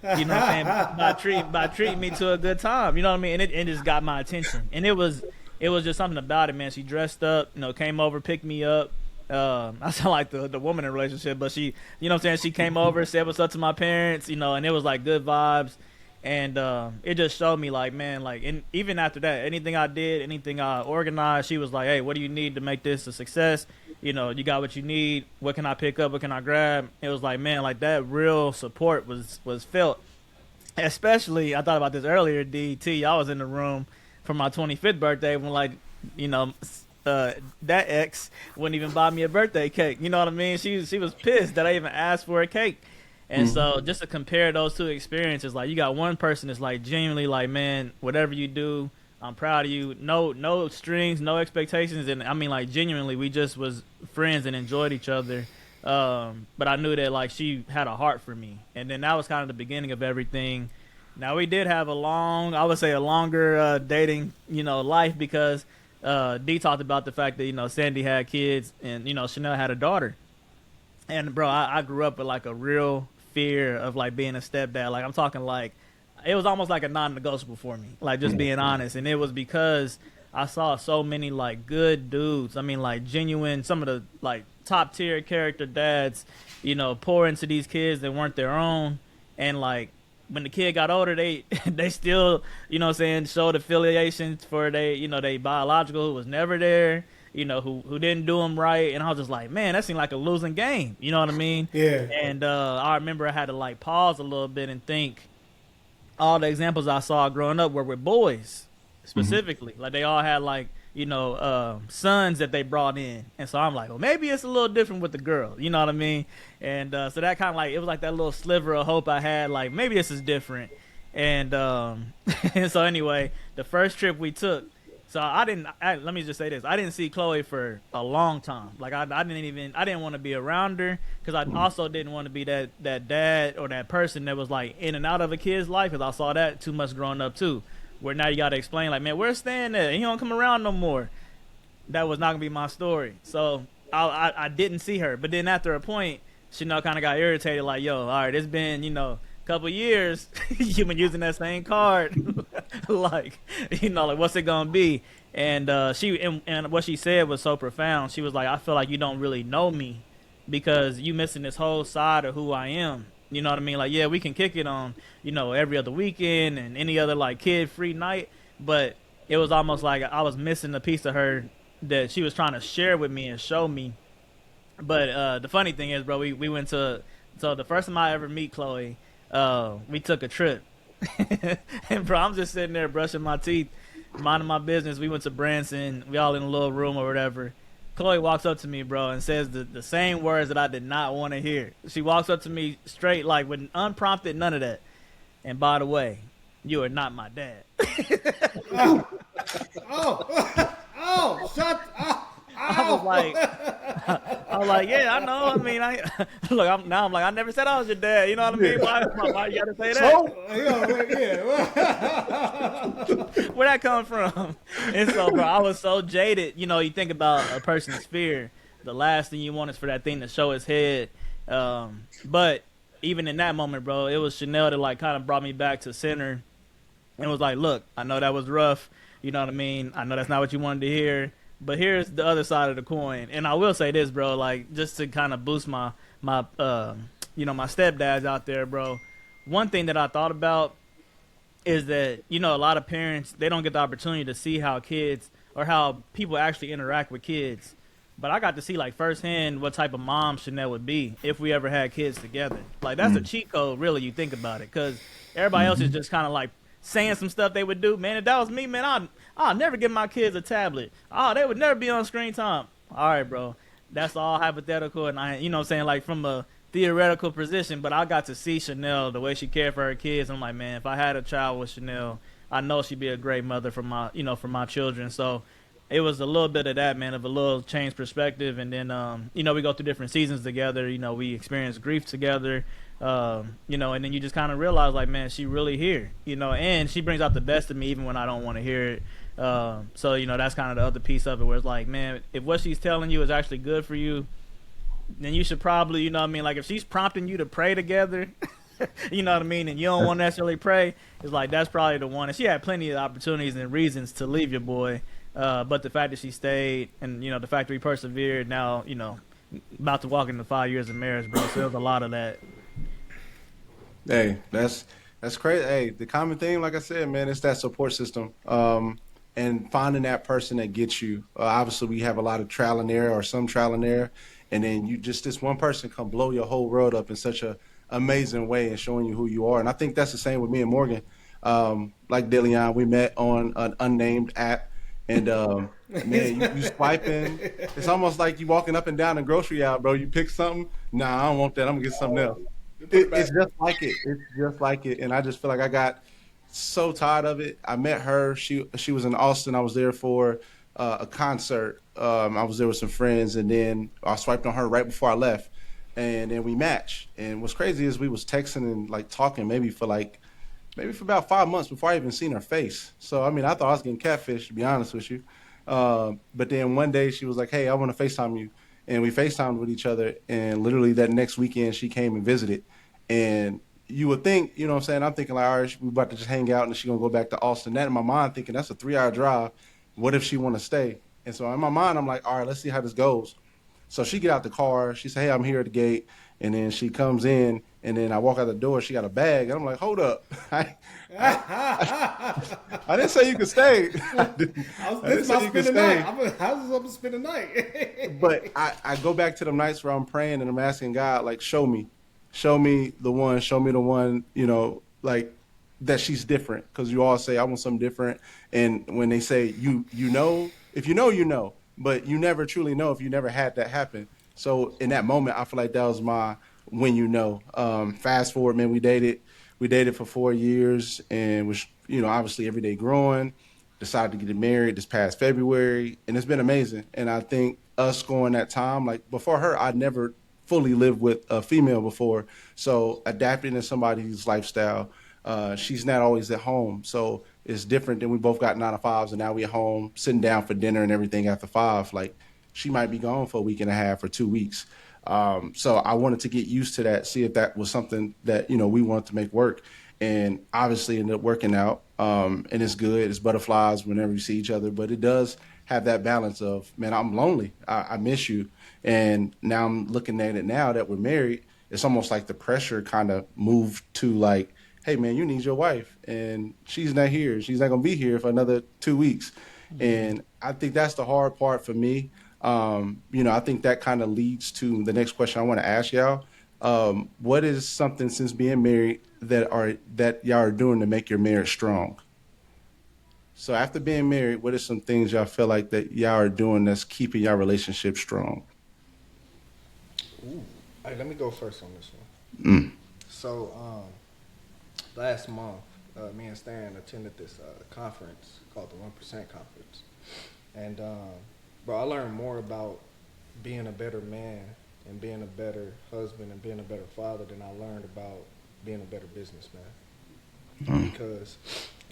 [SPEAKER 4] what I'm saying, by treating me to a good time. You know what I mean? And it just got my attention. And it was just something about it, man. She dressed up, came over, picked me up. I sound like the woman in a relationship, but she, what I'm saying, she came over, said what's up to my parents, and it was like good vibes. And it just showed me like, man, like, and even after that, anything I did, anything I organized, she was like, "Hey, what do you need to make this a success? You got what you need. What can I pick up? What can I grab?" It was like, man, like that real support was felt. Especially, I thought about this earlier, DT. I was in the room for my 25th birthday when like, that ex wouldn't even buy me a birthday cake. You know what I mean? She was pissed that I even asked for a cake. And so just to compare those two experiences, like you got one person that's like genuinely like, "Man, whatever you do, I'm proud of you. No strings, no expectations." And I mean, like genuinely, we just was friends and enjoyed each other. But I knew that like she had a heart for me. And then that was kind of the beginning of everything. Now we did have I would say a longer dating, life because D talked about the fact that, Sandy had kids and, Chanel had a daughter. And bro, I grew up with like a real fear of like being a stepdad. Like I'm talking like it was almost like a non-negotiable for me. Like just being honest, and it was because I saw so many like good dudes. I mean like genuine, some of the like top tier character dads, pour into these kids that weren't their own, and like when the kid got older, they they still showed affiliations for they biological who was never there. Who didn't do them right. And I was just like, man, that seemed like a losing game. You know what I mean?
[SPEAKER 3] Yeah.
[SPEAKER 4] And I remember I had to like pause a little bit and think all the examples I saw growing up were with boys specifically. Like they all had like, sons that they brought in. And so I'm like, well, maybe it's a little different with the girl. You know what I mean? And so that kind of like, it was like that little sliver of hope I had. Like maybe this is different. And, and so anyway, the first trip we took, so let me just say this. I didn't see Chloe for a long time. Like I didn't want to be around her because I also didn't want to be that dad or that person that was like in and out of a kid's life because I saw that too much growing up too. Where now you got to explain like, man, where's Stan at? He don't come around no more. That was not going to be my story. So I didn't see her. But then after a point, Chanel kind of got irritated like, yo, all right, it's been, couple years you've been using that same card like like what's it gonna be? And and what she said was so profound. She was like, I feel like you don't really know me because you missing this whole side of who I am. You know what I mean? Like, yeah, we can kick it on every other weekend and any other like kid free night, but it was almost like I was missing a piece of her that she was trying to share with me and show me. But the funny thing is, bro, we went to, so the first time I ever meet Chloe, we took a trip. And bro, I'm just sitting there brushing my teeth, minding my business. We went to Branson. We all in a little room or whatever. Chloe walks up to me, bro, and says the same words that I did not want to hear. She walks up to me straight, like with unprompted, none of that. And by the way, you are not my dad.
[SPEAKER 3] Oh, oh, shut up.
[SPEAKER 4] I was like,
[SPEAKER 3] Ow.
[SPEAKER 4] I was like, yeah, I know. I mean, I look. I'm like, I never said I was your dad. You know what I mean? Why you gotta say that?
[SPEAKER 1] So
[SPEAKER 3] Yeah, wait, yeah.
[SPEAKER 4] Where that come from? And so, bro, I was so jaded. You know, you think about a person's fear. The last thing you want is for that thing to show its head. But even in that moment, bro, it was Chanel that like kind of brought me back to center and was like, look, I know that was rough. You know what I mean? I know that's not what you wanted to hear. But here's the other side of the coin. And I will say this, bro, like just to kind of boost my my stepdads out there, bro. One thing that I thought about is that a lot of parents they don't get the opportunity to see how kids or how people actually interact with kids. But I got to see like firsthand what type of mom Chanel would be if we ever had kids together. Like that's a cheat code, really. You think about it, because everybody else is just kind of like saying some stuff they would do. Man, if that was me, man, I'll never give my kids a tablet. Oh, they would never be on screen time. All right, bro, that's all hypothetical, and what I'm saying, like from a theoretical position. But I got to see Chanel the way she cared for her kids. I'm like, man, if I had a child with Chanel, I know she'd be a great mother for my children. So it was a little bit of that, man, of a little changed perspective. And then, we go through different seasons together. We experience grief together. And then you just kind of realize, like, man, she really here. And she brings out the best of me even when I don't want to hear it. So that's kind of the other piece of it, where it's like, man, if what she's telling you is actually good for you, then you should probably, like if she's prompting you to pray together, you know what I mean, and you don't want to necessarily pray, it's like that's probably the one. And she had plenty of opportunities and reasons to leave your boy. But the fact that she stayed, and the fact that we persevered, now about to walk into 5 years of marriage, bro. So there's a lot of that.
[SPEAKER 1] hey, that's crazy. Hey, the common thing, like I said, man, it's that support system. And finding that person that gets you. Obviously, we have a lot of trial and error, or some trial and error, and then you just this one person can blow your whole world up in such a amazing way and showing you who you are. And I think that's the same with me and Morgan. Like Delion, we met on an unnamed app, and man, you swiping. It's almost like you walking up and down the grocery aisle, bro. You pick something. Nah, I don't want that. I'm gonna get something else. It's just like it. It's just like it. And I just feel like I got so tired of it. I met her. She was in Austin. I was there for a concert. I was there with some friends, and then I swiped on her right before I left, and then we matched. And what's crazy is we was texting and like talking maybe for about 5 months before I even seen her face. So I mean, I thought I was getting catfish, to be honest with you. But then one day she was like, "Hey, I want to FaceTime you," and we FaceTimed with each other. And literally that next weekend, she came and visited. And you would think, you know what I'm saying? I'm thinking like, all right, we about to just hang out, and she's gonna go back to Austin. That in my mind, thinking that's a 3 hour drive. What if she want to stay? And so in my mind, I'm like, all right, let's see how this goes. So she get out the car. She say, "Hey, I'm here at the gate." And then she comes in, and then I walk out the door. She got a bag, and I'm like, "Hold up, I didn't say you could stay. I didn't
[SPEAKER 3] This
[SPEAKER 1] say
[SPEAKER 3] about
[SPEAKER 1] you could
[SPEAKER 3] spend the night.
[SPEAKER 1] stay."
[SPEAKER 3] How's this up to spend the night?
[SPEAKER 1] But I go back to the nights where I'm praying and I'm asking God, like, show me the one, like that she's different. Because you all say I want something different, and when they say if you know, but you never truly know if you never had that happen. So in that moment, I feel like that was my when you know. Fast forward, man, we dated for 4 years, and was obviously every day growing. Decided to get married this past February, and it's been amazing. And I think us going that time, like before her, I'd never fully lived with a female before, so adapting to somebody's lifestyle. She's not always at home, so it's different. Than we both got 9 to 5s, and now we at home sitting down for dinner and everything after 5. Like she might be gone for a week and a half or 2 weeks. So I wanted to get used to that, see if that was something that we wanted to make work, and obviously ended up working out. And it's good. It's butterflies whenever you see each other, but it does have that balance of, man, I'm lonely. I miss you, and now I'm looking at it now that we're married. It's almost like the pressure kind of moved to like, hey, man, you need your wife, and she's not here. She's not gonna be here for another 2 weeks, and I think that's the hard part for me. I think that kind of leads to the next question I want to ask y'all. What is something since being married that y'all are doing to make your marriage strong? So after being married, what are some things y'all feel like that y'all are doing that's keeping y'all relationship strong?
[SPEAKER 2] Ooh. Hey, let me go first on this one.
[SPEAKER 1] Mm.
[SPEAKER 2] So, last month, me and Stan attended this conference called the 1% Conference, and bro, I learned more about being a better man and being a better husband and being a better father than I learned about being a better businessman. Because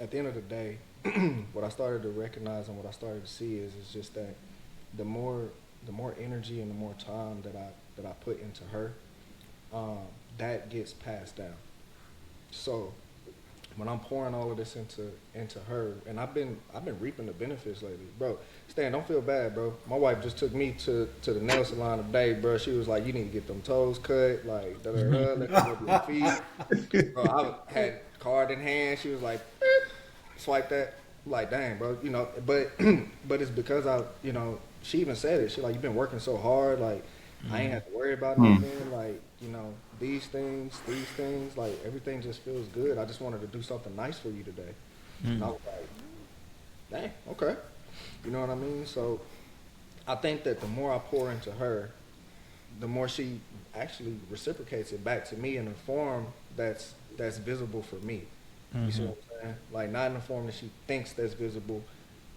[SPEAKER 2] at the end of the day, what I started to recognize and what I started to see is just that the more energy and the more time that I put into her, that gets passed down. So when I'm pouring all of this into her, and I've been reaping the benefits lately, bro. Stan, don't feel bad, bro. My wife just took me to the nail salon today, bro. She was like, "You need to get them toes cut, like da da da, let me rub your feet." Bro, I had card in hand. She was like, "Beep," swipe that. I'm like, dang, bro, but but it's because she even said it. She like, you've been working so hard, like I ain't have to worry about nothing, like these things, like everything just feels good. I just wanted to do something nice for you today. And I was like, dang, okay. You know what I mean? So I think that the more I pour into her, the more she actually reciprocates it back to me in a form that's visible for me. You see what I'm saying? Like not in a form that she thinks that's visible,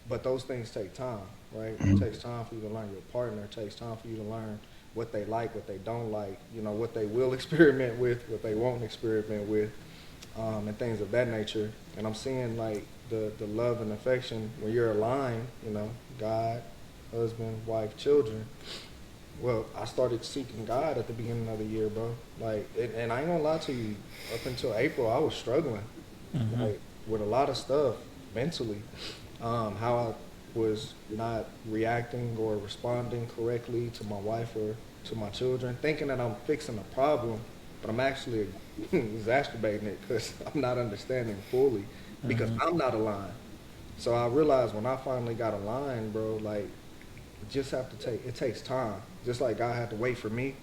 [SPEAKER 2] but those things take time, right? It takes time for you to learn your partner. It takes time for you to learn what they like, what they don't like, what they will experiment with, what they won't experiment with, and things of that nature. And I'm seeing like the love and affection when you're aligned, God, husband, wife, children. Well, I started seeking God at the beginning of the year, bro. Like, and I ain't gonna lie to you, up until April, I was struggling, like, with a lot of stuff mentally. How I was not reacting or responding correctly to my wife or to my children, thinking that I'm fixing a problem, but I'm actually exacerbating it because I'm not understanding fully because I'm not aligned. So I realized when I finally got aligned, bro, like, it takes time. Just like God had to wait for me.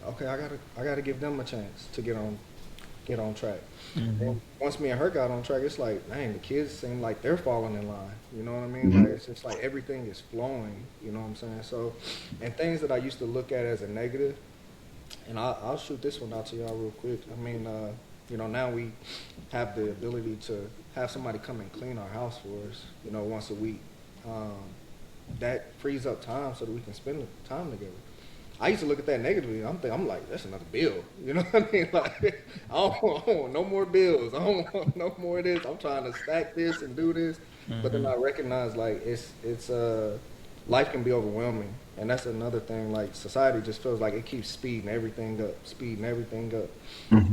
[SPEAKER 2] Okay, I gotta give them a chance to get on track. And once me and her got on track, it's like, dang, the kids seem like they're falling in line. You know what I mean? Like it's just like everything is flowing. You know what I'm saying? So, and things that I used to look at as a negative, and I'll shoot this one out to y'all real quick. I mean, now we have the ability to have somebody come and clean our house for us, once a week. That frees up time so that we can spend time together. I used to look at that negatively. I'm like, that's another bill. You know what I mean? Like, I don't want no more bills. I don't want no more of this. I'm trying to stack this and do this. But then I recognize like it's life can be overwhelming, and that's another thing. Like society just feels like it keeps speeding everything up.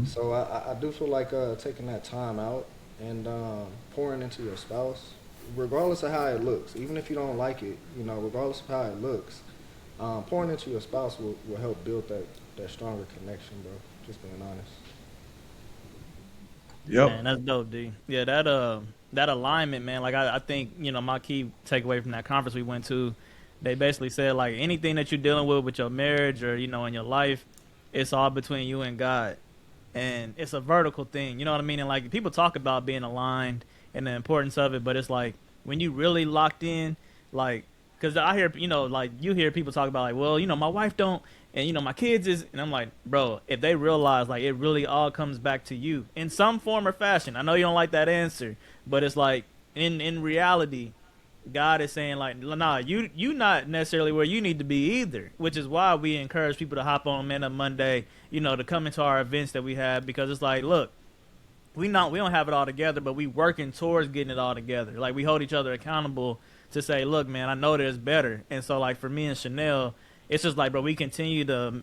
[SPEAKER 2] So I do feel like taking that time out and pouring into your spouse, regardless of how it looks, even if you don't like it, regardless of how it looks. Pouring into your spouse will help build that stronger connection, bro. Just being honest.
[SPEAKER 1] Yep.
[SPEAKER 4] Man, that's dope, D. Yeah, that alignment, man. Like I think my key takeaway from that conference we went to, they basically said like anything that you're dealing with your marriage or in your life, it's all between you and God, and it's a vertical thing. You know what I mean? And like people talk about being aligned and the importance of it, but it's like when you really locked in, like because I hear like you hear people talk about like, well, my wife don't, and my kids is, and I'm like, bro, if they realize like it really all comes back to you in some form or fashion. I know you don't like that answer, but it's like in reality, God is saying like, nah, you not necessarily where you need to be either, which is why we encourage people to hop on Man Up Monday, to come into our events that we have, because it's like, look, we don't have it all together, but we working towards getting it all together. Like we hold each other accountable to say, look, man, I know there's better. And so like for me and Chanel, it's just like, bro, we continue to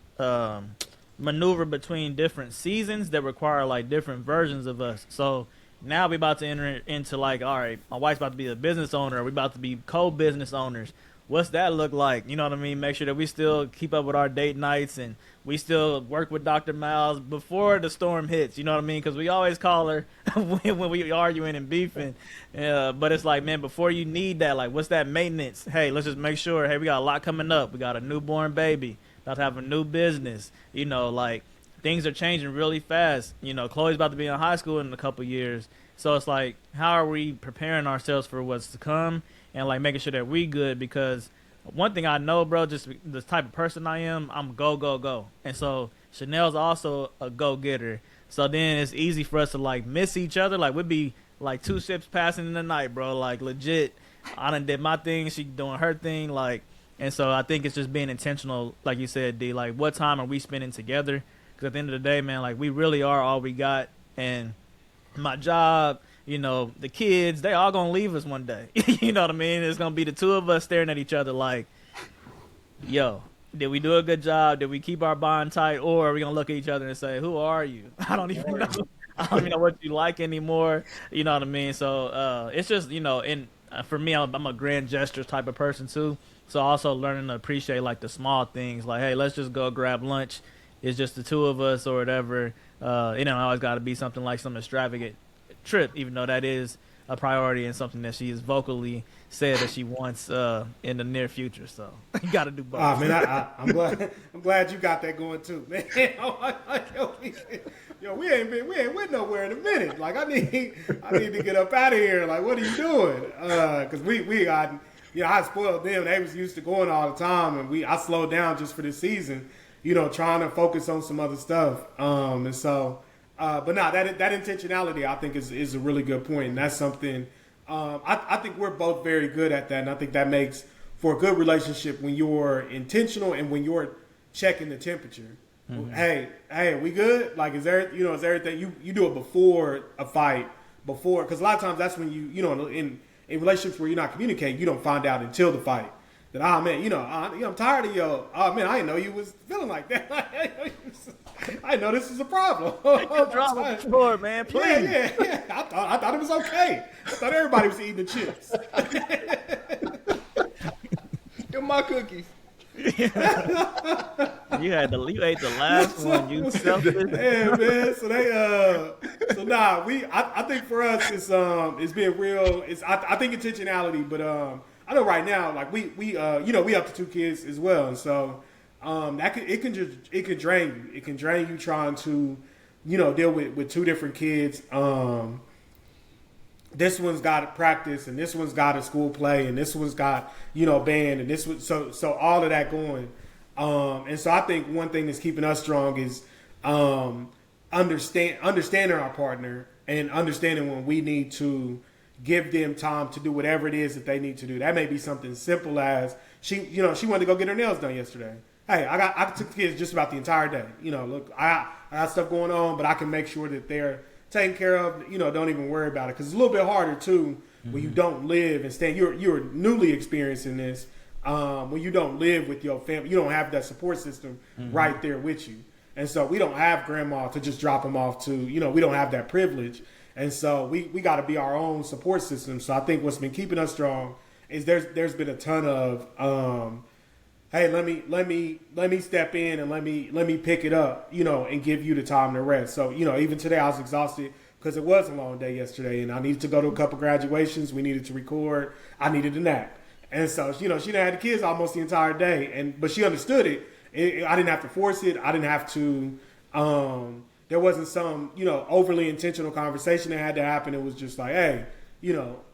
[SPEAKER 4] maneuver between different seasons that require like different versions of us. So now we about to enter into like, all right, my wife's about to be a business owner. We about to be co-business owners. What's that look like? You know what I mean? Make sure that we still keep up with our date nights and we still work with Dr. Miles before the storm hits. You know what I mean? Because we always call her when we arguing and beefing. But it's like, man, before you need that, like, what's that maintenance? Hey, let's just make sure, hey, we got a lot coming up. We got a newborn baby. About to have a new business. Like, things are changing really fast. Chloe's about to be in high school in a couple years. So it's like, how are we preparing ourselves for what's to come and like making sure that we good? Because one thing I know, bro, just the type of person I am, I'm go, go, go. And so Chanel's also a go-getter. So then it's easy for us to like miss each other. Like we'd be like two ships passing in the night, bro. Like legit, I done did my thing, she doing her thing, like. And so I think it's just being intentional, like you said, D. Like what time are we spending together? Because at the end of the day, man, like we really are all we got. And my job, the kids, they all gonna leave us one day. You know what I mean? It's gonna be the two of us staring at each other like, yo, did we do a good job? Did we keep our bond tight? Or are we gonna look at each other and say, who are you? I don't even know. I don't even know what you like anymore. You know what I mean? So it's just, and for me, I'm a grand gestures type of person too. So also learning to appreciate like the small things, like hey, let's just go grab lunch. It's just the two of us or whatever. It don't always got to be something like some extravagant trip, even though that is a priority and something that she has vocally said that she wants in the near future. So you got to do both.
[SPEAKER 3] Ah, man, I'm glad you got that going too, man. Yo, we ain't went nowhere in a minute. Like I need to get up out of here. Like, what are you doing? Because we got, I spoiled them. They was used to going all the time, and I slowed down just for this season. Trying to focus on some other stuff. And so, but no, that intentionality I think is a really good point, and that's something. I think we're both very good at that, and I think that makes for a good relationship when you're intentional and when you're checking the temperature. Mm-hmm. Hey, we good? Like, is everything you do it before a fight, because a lot of times that's when in relationships where you're not communicating, you don't find out until the fight. That man, I'm tired of yo. Oh man, I didn't know you was feeling like that. I know this is a problem.
[SPEAKER 4] Drama before, man, please.
[SPEAKER 3] Yeah. I thought it was okay. I thought everybody was eating the chips.
[SPEAKER 2] Give my cookies.
[SPEAKER 4] You ate the last one. You selfish.
[SPEAKER 3] Yeah, man. I think for us it's being real. I think intentionality, but I know right now, like we up to two kids as well, and so it can drain you. It can drain you trying to, deal with two different kids. This one's got practice, and this one's got a school play, and this one's got band, and this one so all of that going. And so I think one thing that's keeping us strong is understanding our partner and understanding when we need to give them time to do whatever it is that they need to do. That may be something simple as she wanted to go get her nails done yesterday. Hey, I took the kids just about the entire day. Look, I got stuff going on, but I can make sure that they're taken care of. Don't even worry about it, because it's a little bit harder too when you don't live and stay. You're newly experiencing this when you don't live with your family. You don't have that support system right there with you, and so we don't have grandma to just drop them off to. We don't have that privilege. And so we got to be our own support system. So I think what's been keeping us strong is there's been a ton of hey, let me step in and let me pick it up, and give you the time to rest. So even today I was exhausted because it was a long day yesterday, and I needed to go to a couple graduations. We needed to record. I needed a nap, and so she done had the kids almost the entire day, but she understood it. I didn't have to force it. I didn't have to. There wasn't some, overly intentional conversation that had to happen. It was just like, hey,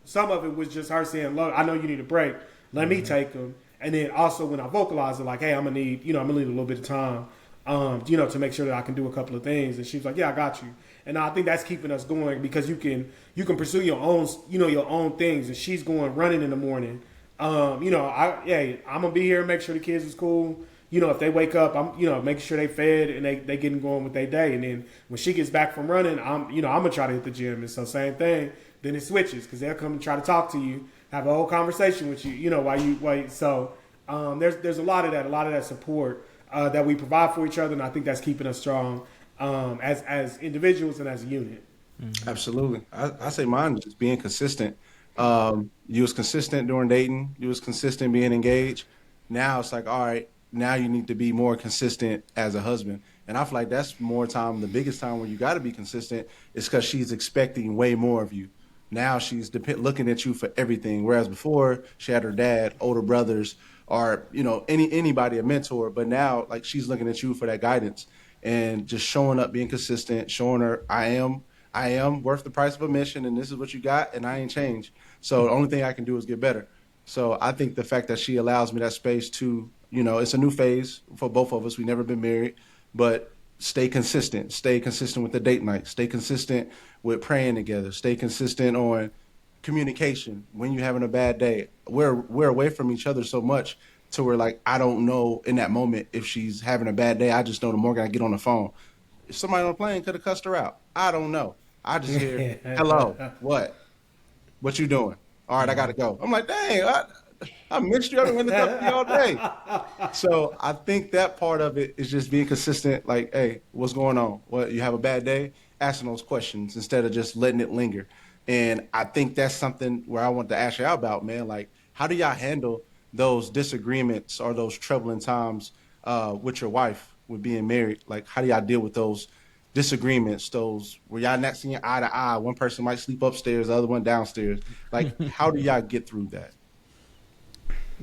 [SPEAKER 3] some of it was just her saying, look, I know you need a break. Let me take them. And then also when I vocalized it, like, hey, I'm gonna need a little bit of time, to make sure that I can do a couple of things. And she was like, yeah, I got you. And I think that's keeping us going, because you can pursue your own, your own things. And she's going running in the morning. I'm gonna be here and make sure the kids is cool. If they wake up, I'm, making sure they fed and they getting going with their day. And then when she gets back from running, I'm gonna try to hit the gym. And so same thing. Then it switches, because they'll come and try to talk to you, have a whole conversation with you. So there's a lot of that support that we provide for each other, and I think that's keeping us strong as individuals and as a unit.
[SPEAKER 1] Mm-hmm. Absolutely. I say mine is just being consistent. You was consistent during dating. You was consistent being engaged. Now it's like, all right, now you need to be more consistent as a husband. And I feel like that's more time, the biggest time where you got to be consistent is because she's expecting way more of you. Now she's looking at you for everything. Whereas before she had her dad, older brothers, or, anybody, a mentor. But now, like, she's looking at you for that guidance and just showing up, being consistent, showing her I am worth the price of admission, and this is what you got, and I ain't changed. So the only thing I can do is get better. So I think the fact that she allows me that space to, it's a new phase for both of us. We've never been married, but stay consistent. Stay consistent with the date night. Stay consistent with praying together. Stay consistent on communication. When you're having a bad day, we're away from each other so much to where like I don't know in that moment if she's having a bad day. I just know the morning I get on the phone. If somebody on the plane could have cussed her out. I don't know. I just hear, "Hello, what? What you doing? All right, I gotta go." I'm like, "Dang, I missed you. I've been to talk to you all day." So I think that part of it is just being consistent. Like, hey, what's going on? What, you have a bad day? Asking those questions instead of just letting it linger. And I think that's something where I want to ask you about, man. Like, how do y'all handle those disagreements or those troubling times with your wife, with being married? Like, how do y'all deal with those disagreements? Those where y'all not seeing eye to eye. One person might sleep upstairs, the other one downstairs. Like, how do y'all get through that?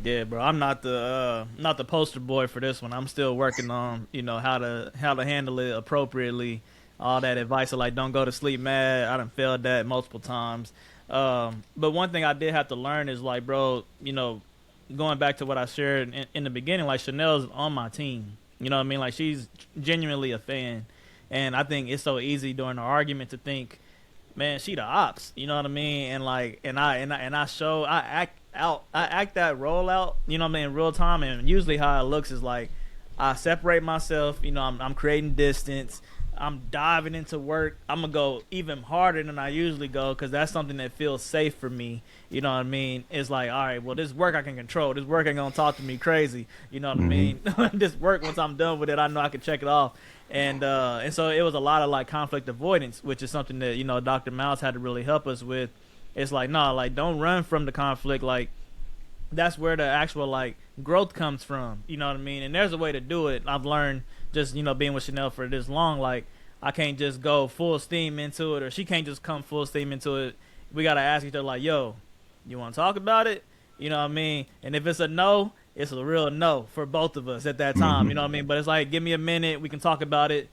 [SPEAKER 4] Yeah, bro. I'm not the poster boy for this one. I'm still working on, how to handle it appropriately. All that advice of like don't go to sleep mad. I done failed that multiple times. But one thing I did have to learn is like, bro, going back to what I shared in the beginning, like Chanel's on my team. You know what I mean? Like she's genuinely a fan, and I think it's so easy during the argument to think, man, she the ops. You know what I mean? And like, I act that role out. You know what I mean? In real time, and usually how it looks is like I separate myself. I'm creating distance. I'm diving into work. I'm gonna go even harder than I usually go because that's something that feels safe for me. You know what I mean? It's like, all right, well, this work I can control. This work ain't gonna talk to me crazy. You know what I mean? This work, once I'm done with it, I know I can check it off. And so it was a lot of like conflict avoidance, which is something that Dr. Miles had to really help us with. It's like, no, like don't run from the conflict. Like that's where the actual like growth comes from. You know what I mean? And there's a way to do it. I've learned just being with Chanel for this long. Like I can't just go full steam into it, or she can't just come full steam into it. We gotta ask each other like, yo, you want to talk about it? You know what I mean? And if it's a no, it's a real no for both of us at that time. You know what I mean? But it's like, give me a minute. We can talk about it,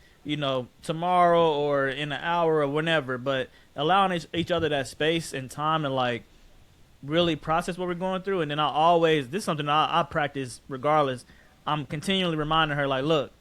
[SPEAKER 4] tomorrow or in an hour or whenever. But allowing each other that space and time to like really process what we're going through. And then this is something I practice regardless. I'm continually reminding her like, look,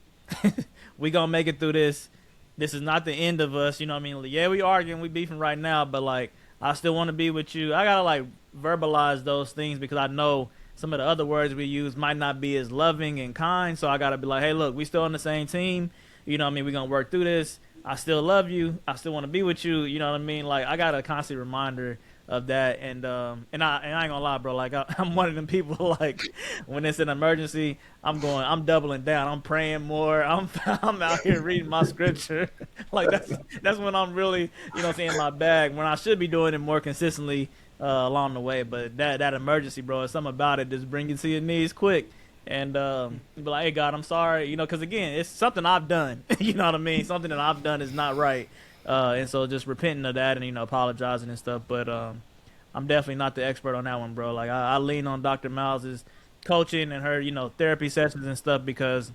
[SPEAKER 4] we gonna make it through this. This is not the end of us. You know what I mean? Yeah, we arguing, we beefing right now, but like, I still want to be with you. I gotta like verbalize those things because I know some of the other words we use might not be as loving and kind. So I gotta be like, hey, look, we still on the same team. You know what I mean? We're gonna work through this. I still love you. I still want to be with you. You know what I mean? Like I got a constant reminder of that, and I ain't gonna lie, bro. Like I'm one of them people. Like when it's an emergency, I'm doubling down. I'm praying more. I'm out here reading my scripture. Like that's when I'm really in my bag. When I should be doing it more consistently along the way. But that emergency, bro, is something about it. Just bring you to your knees quick. And be like, hey God, I'm sorry, because again, it's something I've done. You know what I mean? Something that I've done is not right. And so just repenting of that and apologizing and stuff. But I'm definitely not the expert on that one, bro. Like I lean on Dr. Miles's coaching and her therapy sessions and stuff because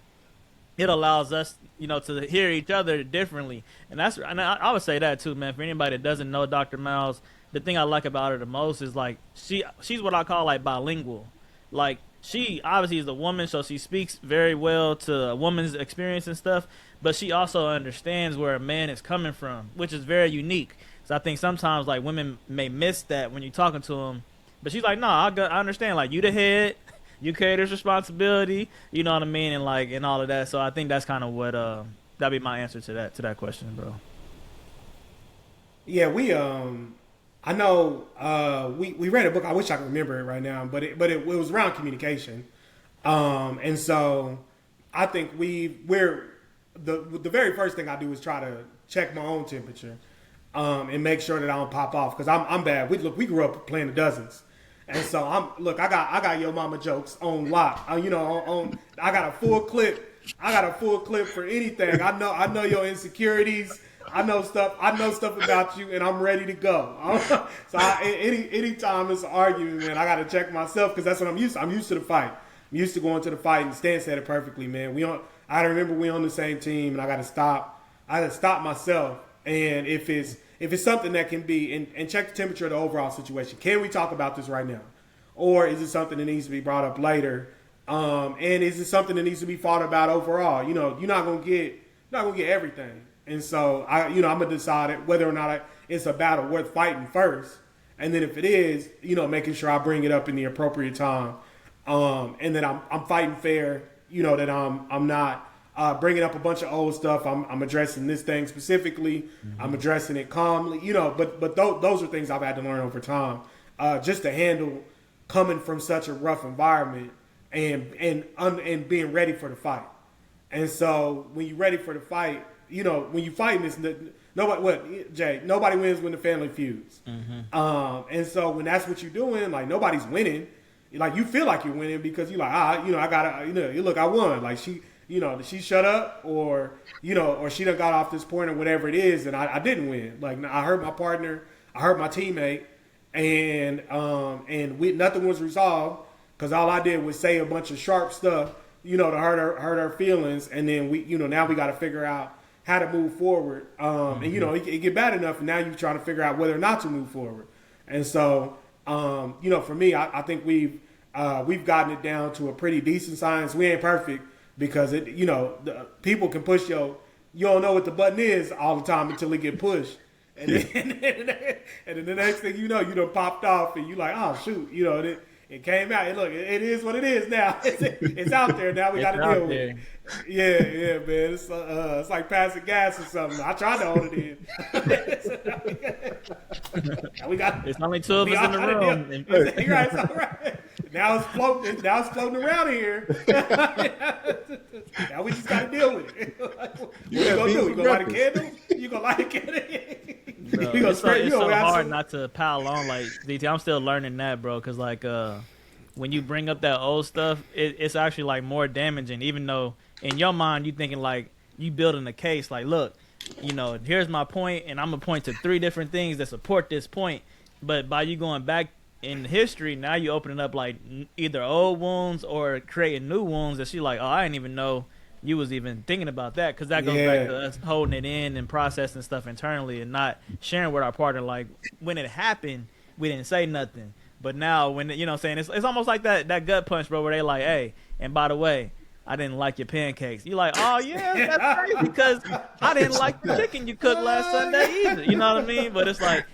[SPEAKER 4] it allows us to hear each other differently. And I would say that too, man. For anybody that doesn't know Dr. Miles, the thing I like about her the most is like she's what I call like bilingual. Like she obviously is a woman, so she speaks very well to a woman's experience and stuff, but she also understands where a man is coming from, which is very unique. So I think sometimes like women may miss that when you're talking to them, but she's like, no, I understand. Like you the head, you carry this responsibility, you know what I mean, and all of that. So I think that's kind of what that'd be my answer to that question, bro.
[SPEAKER 3] Yeah, I know we read a book. I wish I could remember it right now, but it was around communication, and so I think we're the very first thing I do is try to check my own temperature, and make sure that I don't pop off because I'm bad. We grew up playing the dozens, and so I got your mama jokes on lock. I got a full clip. I got a full clip for anything. I know your insecurities. I know stuff about you, and I'm ready to go. So anytime it's an argument, man, I got to check myself because that's what I'm used to. I'm used to the fight. I'm used to going to the fight, and Stan said it perfectly, man. I remember we on the same team, and I got to stop. I got to stop myself, and if it's something that can be, and check the temperature of the overall situation. Can we talk about this right now, or is it something that needs to be brought up later? And is it something that needs to be thought about overall? You're not gonna get not gonna get everything. And so I'm gonna decide whether or not it's a battle worth fighting first, and then if it is, making sure I bring it up in the appropriate time, and then I'm fighting fair. That I'm not bringing up a bunch of old stuff. I'm addressing this thing specifically. Mm-hmm. I'm addressing it calmly. But those are things I've had to learn over time, just to handle coming from such a rough environment and being ready for the fight. And so when you're ready for the fight, when you fighting this, nobody wins when the family feuds. Mm-hmm. And so when that's what you're doing, like nobody's winning. Like you feel like you're winning because you're like, I gotta, look, I won. Like she shut up or she done got off this point or whatever it is, and I didn't win. Like I hurt my partner, I hurt my teammate, and nothing was resolved because all I did was say a bunch of sharp stuff, to hurt her feelings, and then now we got to figure out how to move forward. And it get bad enough, and now you're trying to figure out whether or not to move forward. And so, for me, I think we've gotten it down to a pretty decent science. We ain't perfect because people can push you don't know what the button is all the time until it get pushed. And then the next thing you done popped off and you like, oh shoot, it came out. And look, it is what it is now. It's out there now. We got to deal with it. Yeah, man. It's like passing gas or something. I tried to hold it in.
[SPEAKER 4] It's only two of us in the room.
[SPEAKER 3] It's all right. Now it's floating around here. Now we just got to deal with it. What you gonna do? You gonna light a candle? You gonna light a candle?
[SPEAKER 4] Bro, it's so hard not to pile on. Like DT, I'm still learning that, bro. Because like when you bring up that old stuff, it's actually like more damaging. Even though in your mind you thinking like you building a case. Like, look, here's my point, and I'm gonna point to 3 different things that support this point. But by you going back in history, now you opening up like either old wounds or creating new wounds that she like, oh, I didn't even know you was even thinking about that, because that goes back to us holding it in and processing stuff internally and not sharing with our partner. Like when it happened, we didn't say nothing, but now when what I'm saying, it's almost like that gut punch, bro, where they like, hey, and by the way, I didn't like your pancakes. You like, oh yeah, that's crazy because I didn't like the chicken you cooked last Sunday either. You know what I mean? But it's like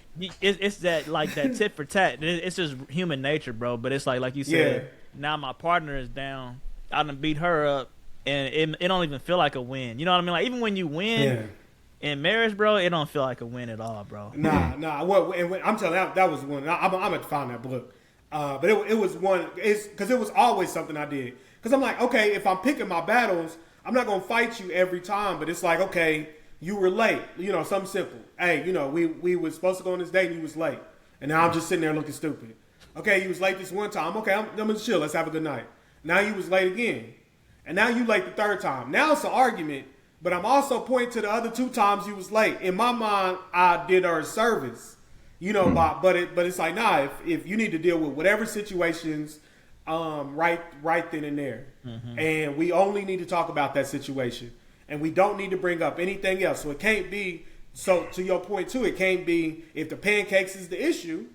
[SPEAKER 4] it's that like that tit for tat. It's just human nature, bro. But it's like you said, now my partner is down. I done beat her up. And it don't even feel like a win. You know what I mean? Like even when you win in marriage, bro, it don't feel like a win at all, bro.
[SPEAKER 3] Nah. I'm telling you, that was one. I'm gonna find that book. But it was one. It's because it was always something I did. Because I'm like, okay, if I'm picking my battles, I'm not gonna fight you every time. But it's like, okay, you were late. Something simple. Hey, we was supposed to go on this date and you was late, and now I'm just sitting there looking stupid. Okay, you was late this one time. Okay, I'm gonna chill. Let's have a good night. Now you was late again. And now you late the 3rd time. Now it's an argument, but I'm also pointing to the other 2 times you was late. In my mind, I did her a service, but it's like, nah, if you need to deal with whatever situations, right then and there. Mm-hmm. And we only need to talk about that situation. And we don't need to bring up anything else. So it can't be, so to your point too, it can't be if the pancakes is the issue,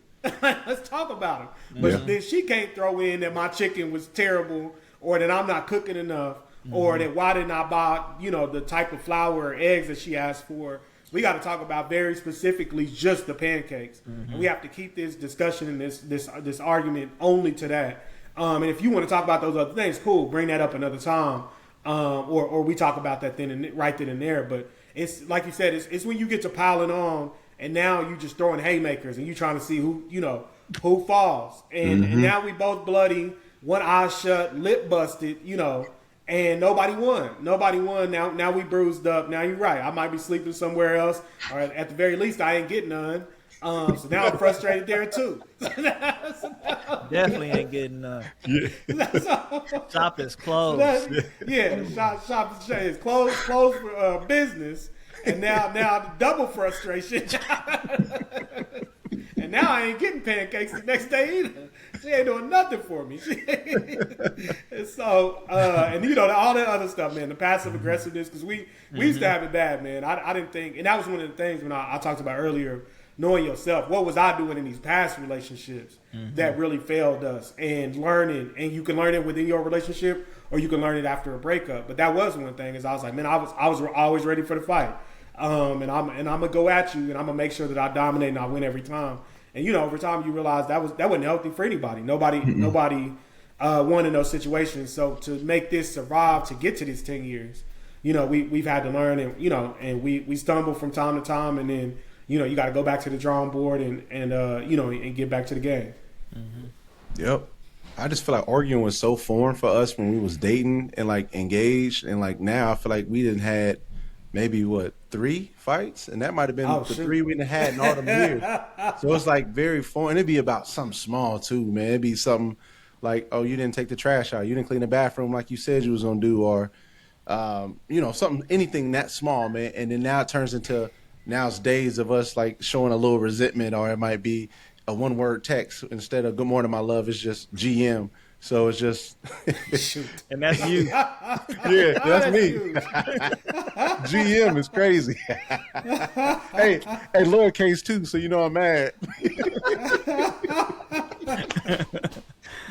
[SPEAKER 3] let's talk about them. But then she can't throw in that my chicken was terrible, or that I'm not cooking enough, or that why didn't I buy, the type of flour or eggs that she asked for. We got to talk about very specifically just the pancakes. Mm-hmm. And we have to keep this discussion and this argument only to that. And if you want to talk about those other things, cool, bring that up another time. Or we talk about that right then and there. But it's like you said, it's when you get to piling on and now you just throwing haymakers and you trying to see who falls. And now we both bloody, one eye shut, lip busted, and nobody won. Now we bruised up. Now you're right. I might be sleeping somewhere else, or at the very least, I ain't getting none. So now I'm frustrated there too.
[SPEAKER 4] Definitely ain't getting none. Shop is closed.
[SPEAKER 3] Shop is closed for business, and now double frustration. And now I ain't getting pancakes the next day either. She ain't doing nothing for me. And so, and all that other stuff, man, the passive aggressiveness, because we used to have it bad, man. I didn't think, and that was one of the things when I talked about earlier, knowing yourself. What was I doing in these past relationships that really failed us? And learning, and you can learn it within your relationship, or you can learn it after a breakup. But that was one thing. Is I was like, man, I was always ready for the fight, and I'm gonna go at you, and I'm gonna make sure that I dominate and I win every time. And you know, over time, you realize that wasn't healthy for anybody. Nobody won in those situations. So to make this survive to get to this 10 years, you know, we've had to learn, and you know, and we stumble from time to time, and then you know, you got to go back to the drawing board and you know, and get back to the game.
[SPEAKER 1] Yep. I just feel like arguing was so foreign for us when we was dating and like engaged, and like now I feel like we didn't had maybe what 3 fights, and that might have been
[SPEAKER 3] Oh,
[SPEAKER 1] the
[SPEAKER 3] shoot.
[SPEAKER 1] 3 we didn't had in all them years. So it's like very foreign. It'd be about something small too, man. It'd be something like, oh, you didn't take the trash out, you didn't clean the bathroom like you said you was gonna do, or you know, something, anything that small, man. And then now it turns into, now it's days of us like showing a little resentment, or it might be a 1-word text instead of "Good morning, my love." It's just GM. So it's just
[SPEAKER 3] Shoot.
[SPEAKER 4] And that's you.
[SPEAKER 1] yeah, that's me. GM is crazy. hey, lowercase too, so you know I'm mad.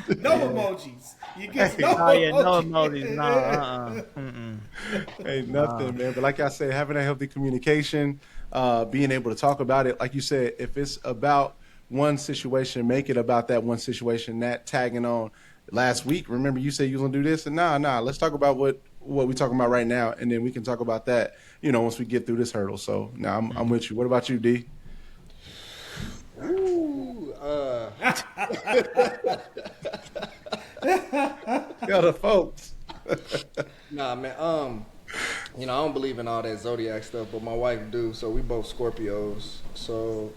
[SPEAKER 3] No emojis. You get no
[SPEAKER 4] Oh yeah, no
[SPEAKER 3] emojis.
[SPEAKER 4] emojis. No, Mm-mm.
[SPEAKER 1] Ain't nothing, man. But like I said, having a healthy communication, being able to talk about it, like you said, if it's about one situation, make it about that one situation. Not tagging on last week. Remember, you said you was gonna do this, and nah. Let's talk about what we talking about right now, and then we can talk about that. You know, once we get through this hurdle. So now I'm with you. What about you, D?
[SPEAKER 2] Ooh,
[SPEAKER 1] Yeah, the folks.
[SPEAKER 2] nah, man. You know, I don't believe in all that zodiac stuff, but my wife do. So we both Scorpios. So,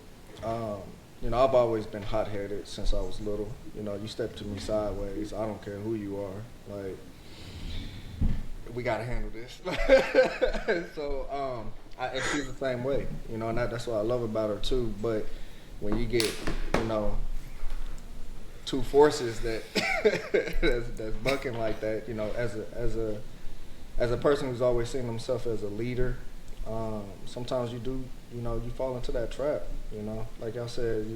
[SPEAKER 2] you know, I've always been hot-headed since I was little. You know, you step to me sideways, I don't care who you are. Like, we gotta handle this. So, and she's the same way. You know, and that's what I love about her too. But when you get, you know, 2 forces that that's bucking like that, you know, as a person who's always seen himself as a leader, sometimes you do, you know, you fall into that trap. You know, like y'all said,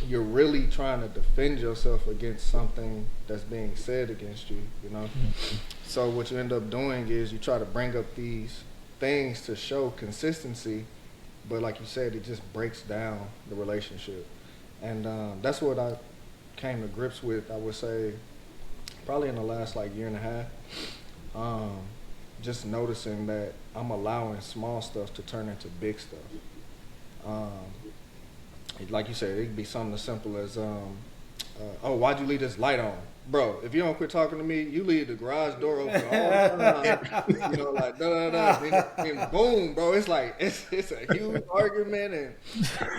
[SPEAKER 2] you're really trying to defend yourself against something that's being said against you. You know, so what you end up doing is you try to bring up these things to show consistency, but like you said, it just breaks down the relationship. And that's what I came to grips with, I would say, probably in the last like year and a half. Just noticing that I'm allowing small stuff to turn into big stuff. Like you said, it could be something as simple as, oh, why'd you leave this light on? Bro, if you don't quit talking to me, you leave the garage door open all the time. You know, like da-da-da. Then boom, bro. It's like, it's a huge argument.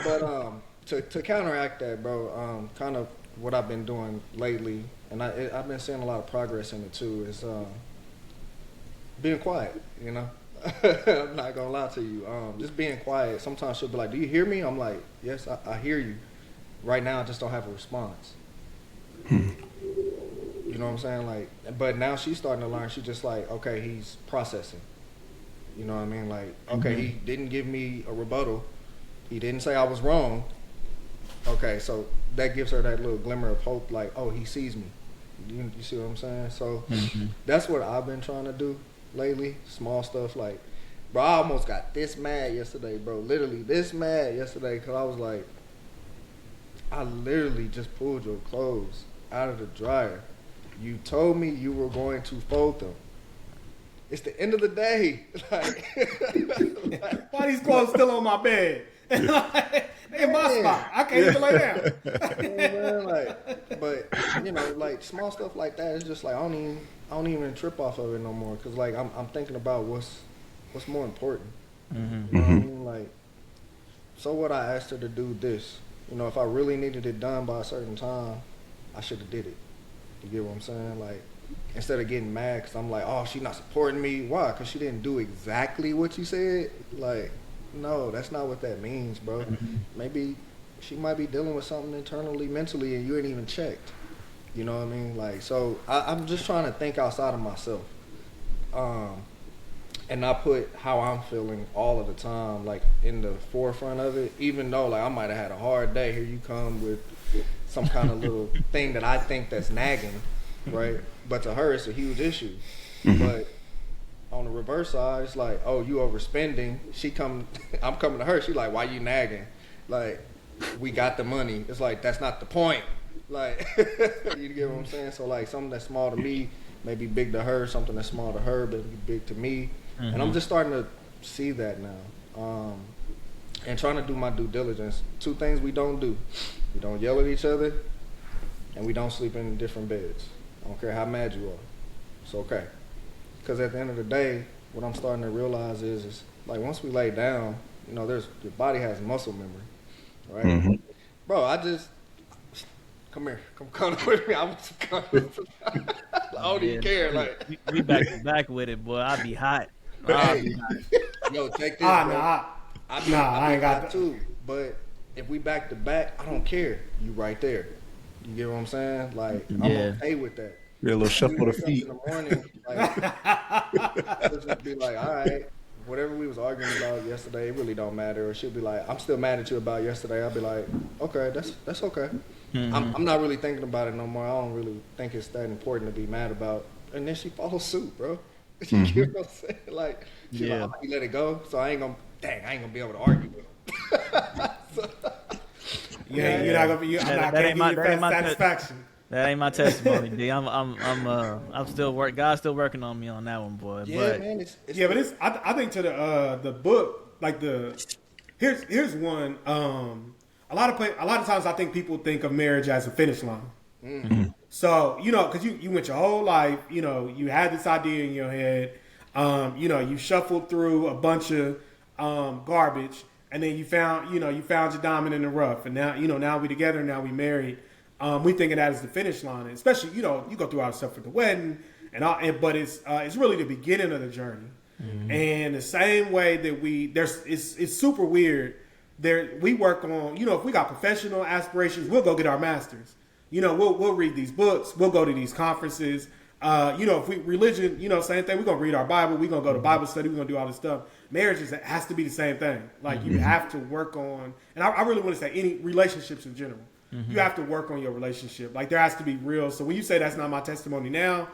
[SPEAKER 2] But to counteract that, bro, kind of what I've been doing lately, and I've been seeing a lot of progress in it too, is being quiet, you know? I'm not gonna lie to you. Just being quiet. Sometimes she'll be like, "Do you hear me?" I'm like, "Yes, I hear you. Right now, I just don't have a response." You know what I'm saying? Like, but now she's starting to learn. She's just like, "Okay, he's processing." You know what I mean? Like, okay, he didn't give me a rebuttal. He didn't say I was wrong. Okay, so that gives her that little glimmer of hope. Like, oh, he sees me. You see what I'm saying? So that's what I've been trying to do lately. Small stuff like, bro, I almost got this mad yesterday, bro. Literally this mad yesterday because I was like, I literally just pulled your clothes out of the dryer. You told me you were going to fold them. It's the end of the day. Like,
[SPEAKER 3] Why these clothes still on my bed? They in my spot. I can't even lay down.
[SPEAKER 2] man, like, but you know, like small stuff like that. It's just like I don't even trip off of it no more. Cause like I'm thinking about what's more important. You know what I mean? Like, so what? I asked her to do this. You know, if I really needed it done by a certain time, I should have did it. You get what I'm saying? Like, instead of getting mad because I'm like, oh, she's not supporting me. Why? Because she didn't do exactly what you said. Like, no, that's not what that means, bro. Maybe she might be dealing with something internally, mentally, and you ain't even checked. You know what I mean? Like, so I'm just trying to think outside of myself. and not put how I'm feeling all of the time, like in the forefront of it. Even though like I might have had a hard day, here you come with some kind of little thing that I think that's nagging, right? But to her, it's a huge issue. But on the reverse side, it's like, oh, you overspending. She come, I'm coming to her. She like, why you nagging? Like, we got the money. It's like that's not the point. Like, you get what I'm saying? So like, something that's small to me may be big to her. Something that's small to her, but be big to me. And I'm just starting to see that now, and trying to do my due diligence. Two things we don't do: we don't yell at each other, and we don't sleep in different beds. I don't care how mad you are. It's okay. Because at the end of the day, what I'm starting to realize is like once we lay down, your body has muscle memory, right? Bro, I just come here, come cuddle with me. I want some cuddle. I don't even care. Like,
[SPEAKER 4] we back to back with it, boy. I be hot.
[SPEAKER 2] hey, yo, take this, bro. I ain't got that too. But if we back to back, I don't care. You right there. You get what I'm saying? Like, I'm okay with that.
[SPEAKER 1] Get a little shuffle of the feet.
[SPEAKER 2] In the morning, like, she'll just be like, all right, whatever we was arguing about yesterday, it really don't matter. Or she'll be like, I'm still mad at you about yesterday. I'll be like, okay, that's okay. I'm not really thinking about it no more. I don't really think it's that important to be mad about. And then she follows suit, bro. You get what I'm saying? Like, she like, you let it go, so I ain't gonna be able to argue with him.
[SPEAKER 3] You're not gonna be. I'm not gonna give you satisfaction.
[SPEAKER 4] That ain't my testimony, D. I'm still God's still working on me on that one, boy.
[SPEAKER 2] Yeah,
[SPEAKER 4] but
[SPEAKER 2] man.
[SPEAKER 3] But it's. I think to the book, like here's one. A lot of times I think people think of marriage as a finish line. So because you went your whole life, you had this idea in your head. You shuffled through a bunch of garbage, and then you found your diamond in the rough, and now we together, now we married. We think of that as the finish line, and especially you go through all the stuff for the wedding but it's really the beginning of the journey. And the same way that it's super weird. We work on if we got professional aspirations, we'll go get our masters. We'll read these books, we'll go to these conferences. If we religion, same thing. We're gonna read our Bible, we're gonna go to Bible study, we're gonna do all this stuff. Marriage has to be the same thing. Like you have to work on, and I really want to say any relationships in general. You have to work on your relationship. Like there has to be real. So when you say that's not my testimony now,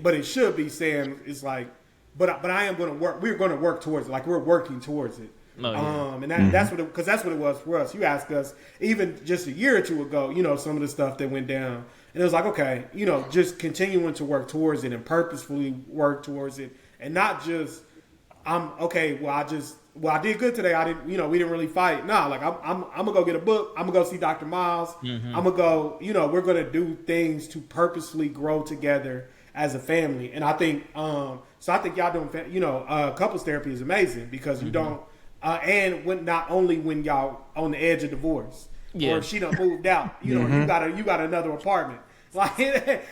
[SPEAKER 3] but it should be saying it's like, but I am going to work. We're going to work towards it. Like we're working towards it. Oh, yeah. And that's what because that's what it was for us. You asked us even just a year or two ago. Some of the stuff that went down, and it was like okay, just continuing to work towards it and purposefully work towards it, and not just I did good today. I didn't, we didn't really fight. Nah, like I'm gonna go get a book. I'm gonna go see Dr. Miles. I'm gonna go, we're gonna do things to purposely grow together as a family. And I think, so I think y'all doing, couples therapy is amazing because you don't, and not only when y'all on the edge of divorce or if she done moved out, you got another apartment. Like,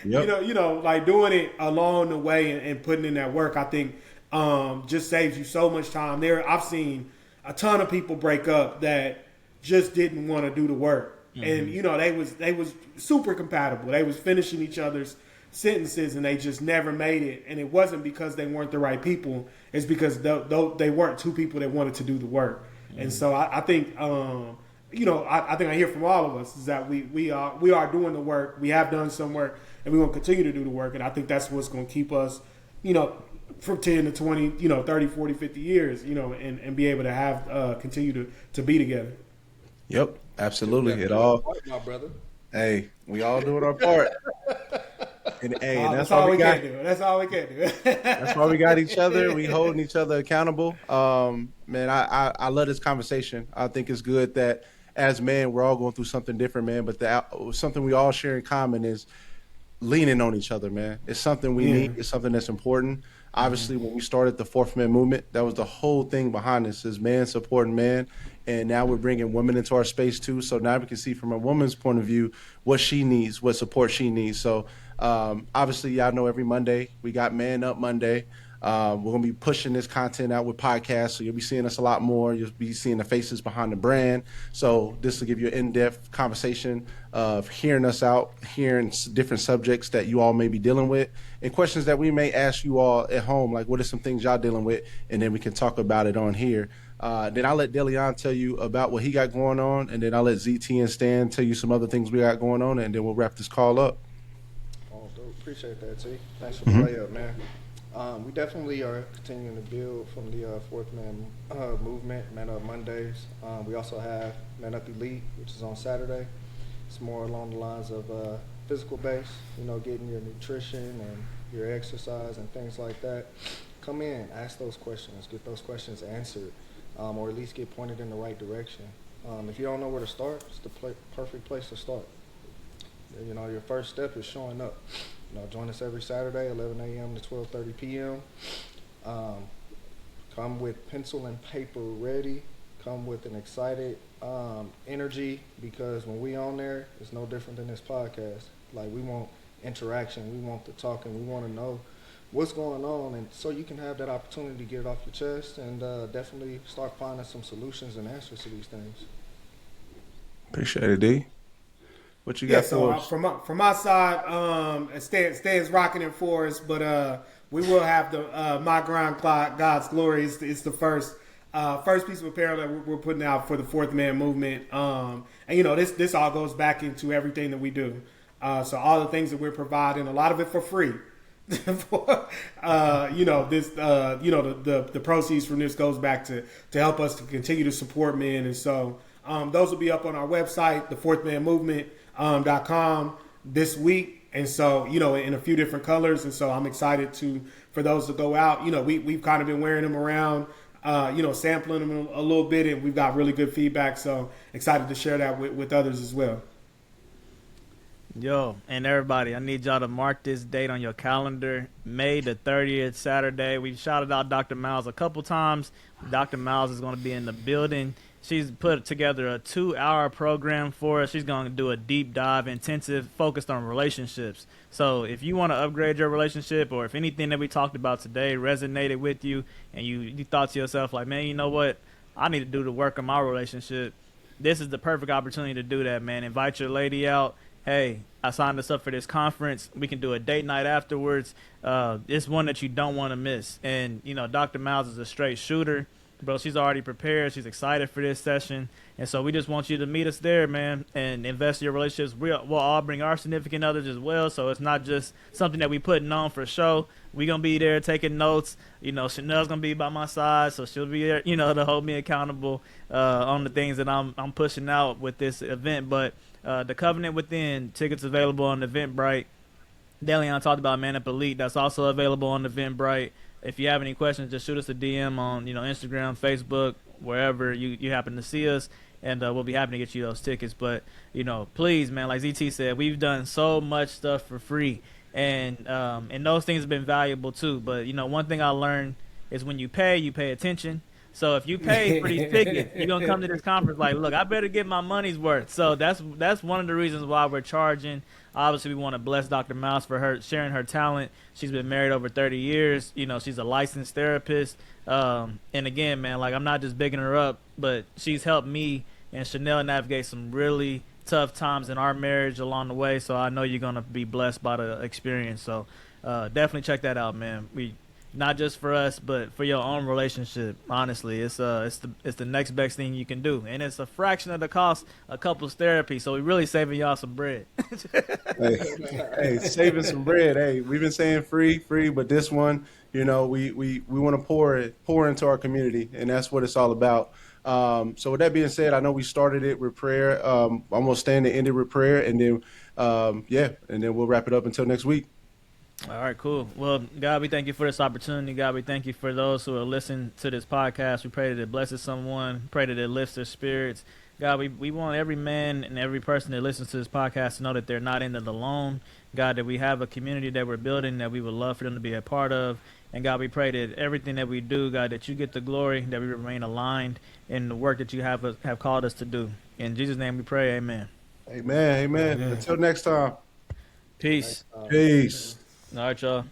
[SPEAKER 3] like doing it along the way and putting in that work, I think. Just saves you so much time. I've seen a ton of people break up that just didn't want to do the work, and they was super compatible. They was finishing each other's sentences, and they just never made it. And it wasn't because they weren't the right people. It's because they weren't two people that wanted to do the work. And so I think I think I hear from all of us is that we are doing the work. We have done some work, and we want to continue to do the work. And I think that's what's going to keep us, from 10 to 20, 30, 40, 50 years, and be able to have continue to be together.
[SPEAKER 1] Yep, absolutely. It all,
[SPEAKER 2] my brother.
[SPEAKER 1] Hey, we all doing our part. And
[SPEAKER 3] that's all we can do. That's all we can do.
[SPEAKER 1] That's why we got each other. We holding each other accountable. Man, I love this conversation. I think it's good that as men, we're all going through something different, man. But something we all share in common is leaning on each other, man. It's something we need. It's something that's important. Obviously, when we started the Fourth Man movement, that was the whole thing behind this is man supporting man. And now we're bringing women into our space too. So now we can see from a woman's point of view what she needs, what support she needs. So obviously, y'all know every Monday we got Man Up Monday. We're going to be pushing this content out with podcasts, so you'll be seeing us a lot more. You'll be seeing the faces behind the brand. So this will give you an in-depth conversation of hearing us out, hearing different subjects that you all may be dealing with, and questions that we may ask you all at home, like what are some things y'all dealing with, and then we can talk about it on here. Then I'll let Delion tell you about what he got going on, and then I'll let ZT and Stan tell you some other things we got going on, and then we'll wrap this call up.
[SPEAKER 2] Oh, dope. Appreciate that, T. Thanks for the layup, man. We definitely are continuing to build from the Fourth Man movement, Man Up Mondays. We also have Man Up Elite, which is on Saturday. It's more along the lines of physical base, getting your nutrition and your exercise and things like that. Come in, ask those questions, get those questions answered, or at least get pointed in the right direction. If you don't know where to start, it's the perfect place to start. Your first step is showing up. Join us every Saturday, 11 a.m. to 12:30 p.m. Come with pencil and paper ready. Come with an excited energy, because when we on there, it's no different than this podcast. Like, we want interaction, we want the talking, we want to know what's going on, and so you can have that opportunity to get it off your chest and definitely start finding some solutions and answers to these things.
[SPEAKER 1] Appreciate it, D. What you
[SPEAKER 3] Yeah,
[SPEAKER 1] got
[SPEAKER 3] so
[SPEAKER 1] for us?
[SPEAKER 3] from my side, Stan's rocking it for us, but we will have the My Grind God's Glory. It's the first piece of apparel that we're putting out for the Fourth Man movement. And this all goes back into everything that we do. So all the things that we're providing, a lot of it for free. The proceeds from this goes back to help us to continue to support men, and so those will be up on our website, the Fourth Man Movement. .com this week, and so in a few different colors, and so I'm excited for those to go out. We've kind of been wearing them around, sampling them a little bit, and we've got really good feedback, so excited to share that with others as well.
[SPEAKER 4] Yo, and everybody, I need y'all to mark this date on your calendar, May the 30th, Saturday. We shouted out Dr. Miles a couple times. Dr. Miles is going to be in the building. She's put together a 2-hour program for us. She's going to do a deep dive, intensive, focused on relationships. So if you want to upgrade your relationship, or if anything that we talked about today resonated with you, and you thought to yourself, like, man, you know what? I need to do the work on my relationship. This is the perfect opportunity to do that, man. Invite your lady out. Hey, I signed us up for this conference. We can do a date night afterwards. It's one that you don't want to miss. And, Dr. Miles is a straight shooter. Bro, she's already prepared. She's excited for this session. And so we just want you to meet us there, man, and invest in your relationships. We'll all bring our significant others as well. So it's not just something that we putting on for show. We're going to be there taking notes. Chanel's going to be by my side, so she'll be there, to hold me accountable on the things that I'm pushing out with this event. But the Covenant Within, tickets available on Eventbrite. Delion talked about Man Up Elite. That's also available on Eventbrite. If you have any questions, just shoot us a DM on Instagram, Facebook, wherever you happen to see us, and we'll be happy to get you those tickets. But please, man, like ZT said, we've done so much stuff for free, and those things have been valuable too. But one thing I learned is when you pay attention. So if you pay for these tickets, you're gonna come to this conference like, look, I better get my money's worth. So that's one of the reasons why we're charging. Obviously, we want to bless Dr. Mouse for her sharing her talent. She's been married over 30 years. She's a licensed therapist. And again, man, like, I'm not just bigging her up, but she's helped me and Chanel navigate some really tough times in our marriage along the way. So I know you're gonna be blessed by the experience. So definitely check that out, man. Not just for us, but for your own relationship. Honestly, it's the next best thing you can do, and it's a fraction of the cost of couples therapy. So we're really saving y'all some bread.
[SPEAKER 1] Hey, saving some bread. Hey, we've been saying free, but this one, we want to pour into our community, and that's what it's all about. So with that being said, I know we started it with prayer. I'm gonna stand and end it with prayer, and then and then we'll wrap it up until next week.
[SPEAKER 4] All right, cool. Well, God, we thank you for this opportunity. God, we thank you for those who are listening to this podcast. We pray that it blesses someone. Pray that it lifts their spirits. God, we want every man and every person that listens to this podcast to know that they're not in it alone. God, that we have a community that we're building that we would love for them to be a part of. And God, we pray that everything that we do, God, that you get the glory, that we remain aligned in the work that you have called us to do. In Jesus' name we pray, amen.
[SPEAKER 1] Amen. Until next time.
[SPEAKER 4] Peace.
[SPEAKER 1] Peace.
[SPEAKER 4] All right, y'all.